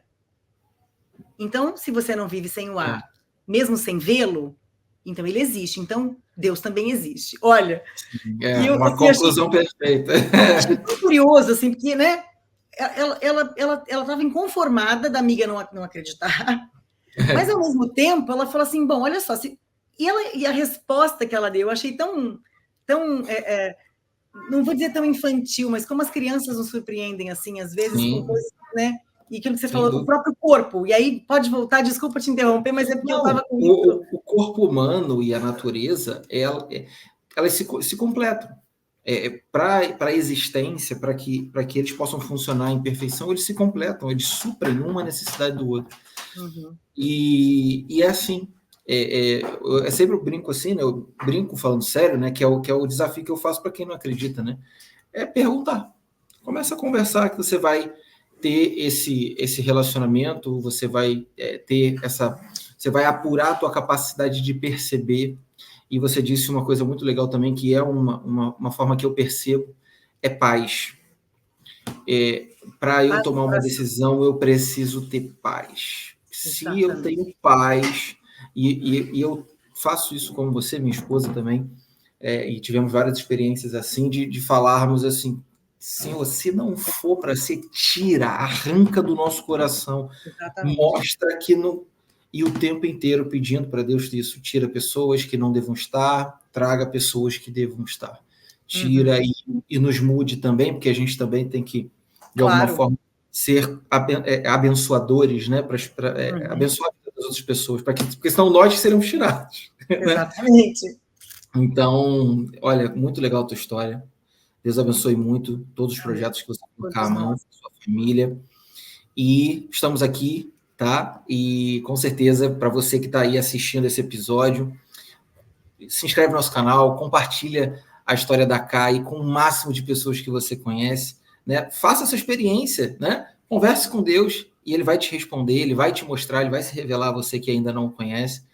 Speaker 2: Então, se você não vive sem o ar, mesmo sem vê-lo, então ele existe. Então, Deus também existe. Olha,
Speaker 1: uma conclusão perfeita.
Speaker 2: Achei tão curioso, assim, porque, né, ela estava inconformada da amiga não acreditar, mas, ao mesmo tempo, ela falou assim, bom, olha só, e a resposta que ela deu, eu achei tão não vou dizer tão infantil, mas como as crianças nos surpreendem, assim, às vezes, com coisas, né? E aquilo que você falou, o próprio corpo. E aí, pode voltar, desculpa te interromper, mas é porque eu estava com isso.
Speaker 1: O corpo humano e a natureza, elas se completam. Para a existência, para que eles possam funcionar em perfeição, eles se completam, eles suprem uma necessidade do outro.
Speaker 2: Uhum.
Speaker 1: E é assim. Eu sempre brinco assim, né? Eu brinco falando sério, né? Que é o desafio que eu faço para quem não acredita, né? É perguntar. Começa a conversar que você vai ter esse relacionamento, você vai você vai apurar a tua capacidade de perceber. E você disse uma coisa muito legal também, que é uma forma que eu percebo, é paz. Para eu tomar uma decisão, eu preciso ter paz. Se eu tenho paz, e eu faço isso com você, minha esposa também, e tivemos várias experiências assim, de falarmos assim, Senhor, se não for para ser, tira, arranca do nosso coração. Exatamente. Mostra que não... E o tempo inteiro pedindo para Deus isso, tira pessoas que não devam estar, traga pessoas que devam estar. Tira e nos mude também, porque a gente também tem que, de alguma forma, ser abençoadores, né? Para abençoar as outras pessoas, porque senão nós seremos tirados.
Speaker 2: Exatamente.
Speaker 1: Né? Então, olha, muito legal a tua história. Deus abençoe muito todos os projetos que você colocar à mão, sua família. E estamos aqui, tá? E com certeza, para você que está aí assistindo esse episódio, se inscreve no nosso canal, compartilha a história da Kai com o máximo de pessoas que você conhece, né? Faça essa experiência, né? Converse com Deus e ele vai te responder, ele vai te mostrar, ele vai se revelar a você que ainda não o conhece,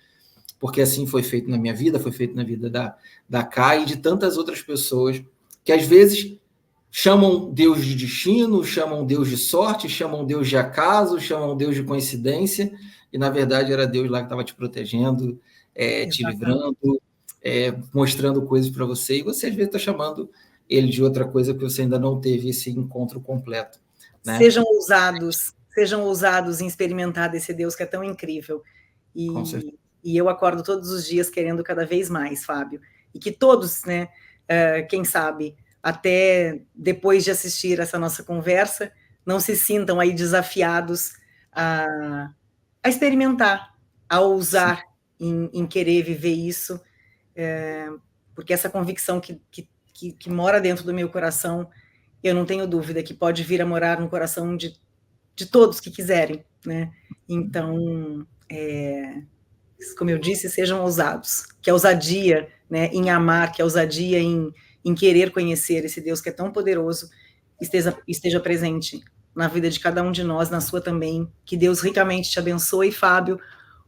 Speaker 1: porque assim foi feito na minha vida, foi feito na vida da Kai e de tantas outras pessoas que às vezes chamam Deus de destino, chamam Deus de sorte, chamam Deus de acaso, chamam Deus de coincidência, e na verdade era Deus lá que estava te protegendo, te livrando, mostrando coisas para você, e você às vezes está chamando ele de outra coisa porque você ainda não teve esse encontro completo. Né?
Speaker 2: Sejam ousados em experimentar desse Deus que é tão incrível. E eu acordo todos os dias querendo cada vez mais, Fábio. E que todos, né, quem sabe, até depois de assistir essa nossa conversa, não se sintam aí desafiados a experimentar, a ousar em querer viver isso, porque essa convicção que mora dentro do meu coração, eu não tenho dúvida que pode vir a morar no coração de todos que quiserem, né? Então, como eu disse, sejam ousados, que a ousadia, né, em amar, que a ousadia em querer conhecer esse Deus que é tão poderoso, esteja presente na vida de cada um de nós, na sua também. Que Deus ricamente te abençoe, Fábio.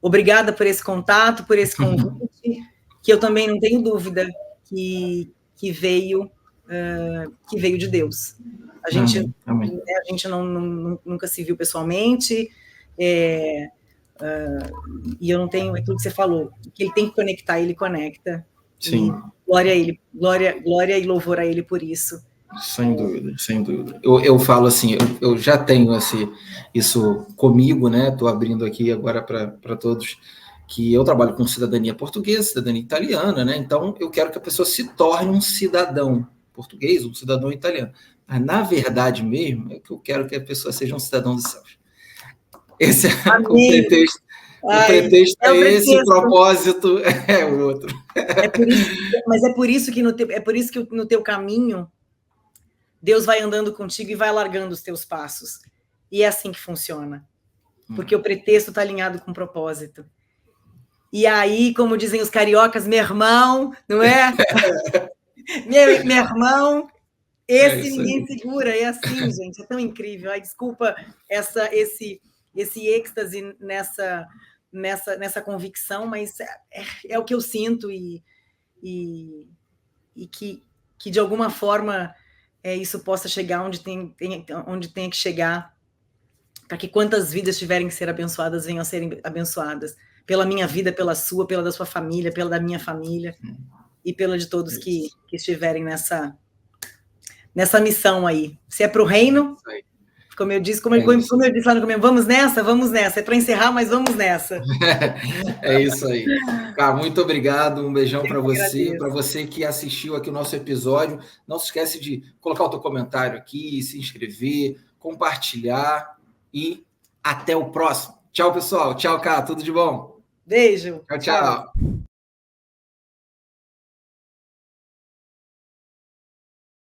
Speaker 2: Obrigada por esse contato, por esse convite, que eu também não tenho dúvida que veio de Deus. A gente nunca se viu pessoalmente, e eu não tenho aquilo que você falou, que ele tem que conectar, ele conecta.
Speaker 1: Sim.
Speaker 2: E glória a ele, glória e louvor a ele por isso.
Speaker 1: Sem dúvida, sem dúvida. Eu falo assim, eu já tenho isso comigo, né? Estou abrindo aqui agora para todos, que eu trabalho com cidadania portuguesa, cidadania italiana, né? Então eu quero que a pessoa se torne um cidadão português, um cidadão italiano. Mas na verdade mesmo, é que eu quero que a pessoa seja um cidadão dos céus. Esse é o pretexto. O pretexto é esse, o propósito é o outro.
Speaker 2: Mas é por isso que no teu caminho Deus vai andando contigo e vai alargando os teus passos. E é assim que funciona. Porque o pretexto está alinhado com o propósito. E aí, como dizem os cariocas, meu irmão, não é? meu irmão, Esse ninguém segura, é assim, gente, é tão incrível. Ai, desculpa esse êxtase nessa convicção, mas é o que eu sinto e que de alguma forma isso possa chegar onde tenha que chegar, para que quantas vidas tiverem que ser abençoadas venham a serem abençoadas, pela minha vida, pela sua, pela da sua família, pela da minha família, e pela de todos que estiverem nessa missão aí. Se é para o reino, como eu disse lá no começo, vamos nessa, é para encerrar, mas vamos nessa.
Speaker 1: É isso aí. Cá, muito obrigado, um beijão para você que assistiu aqui o nosso episódio. Não se esquece de colocar o teu comentário aqui, se inscrever, compartilhar e até o próximo. Tchau, pessoal. Tchau, Cá, tudo de bom.
Speaker 2: Beijo.
Speaker 1: Tchau.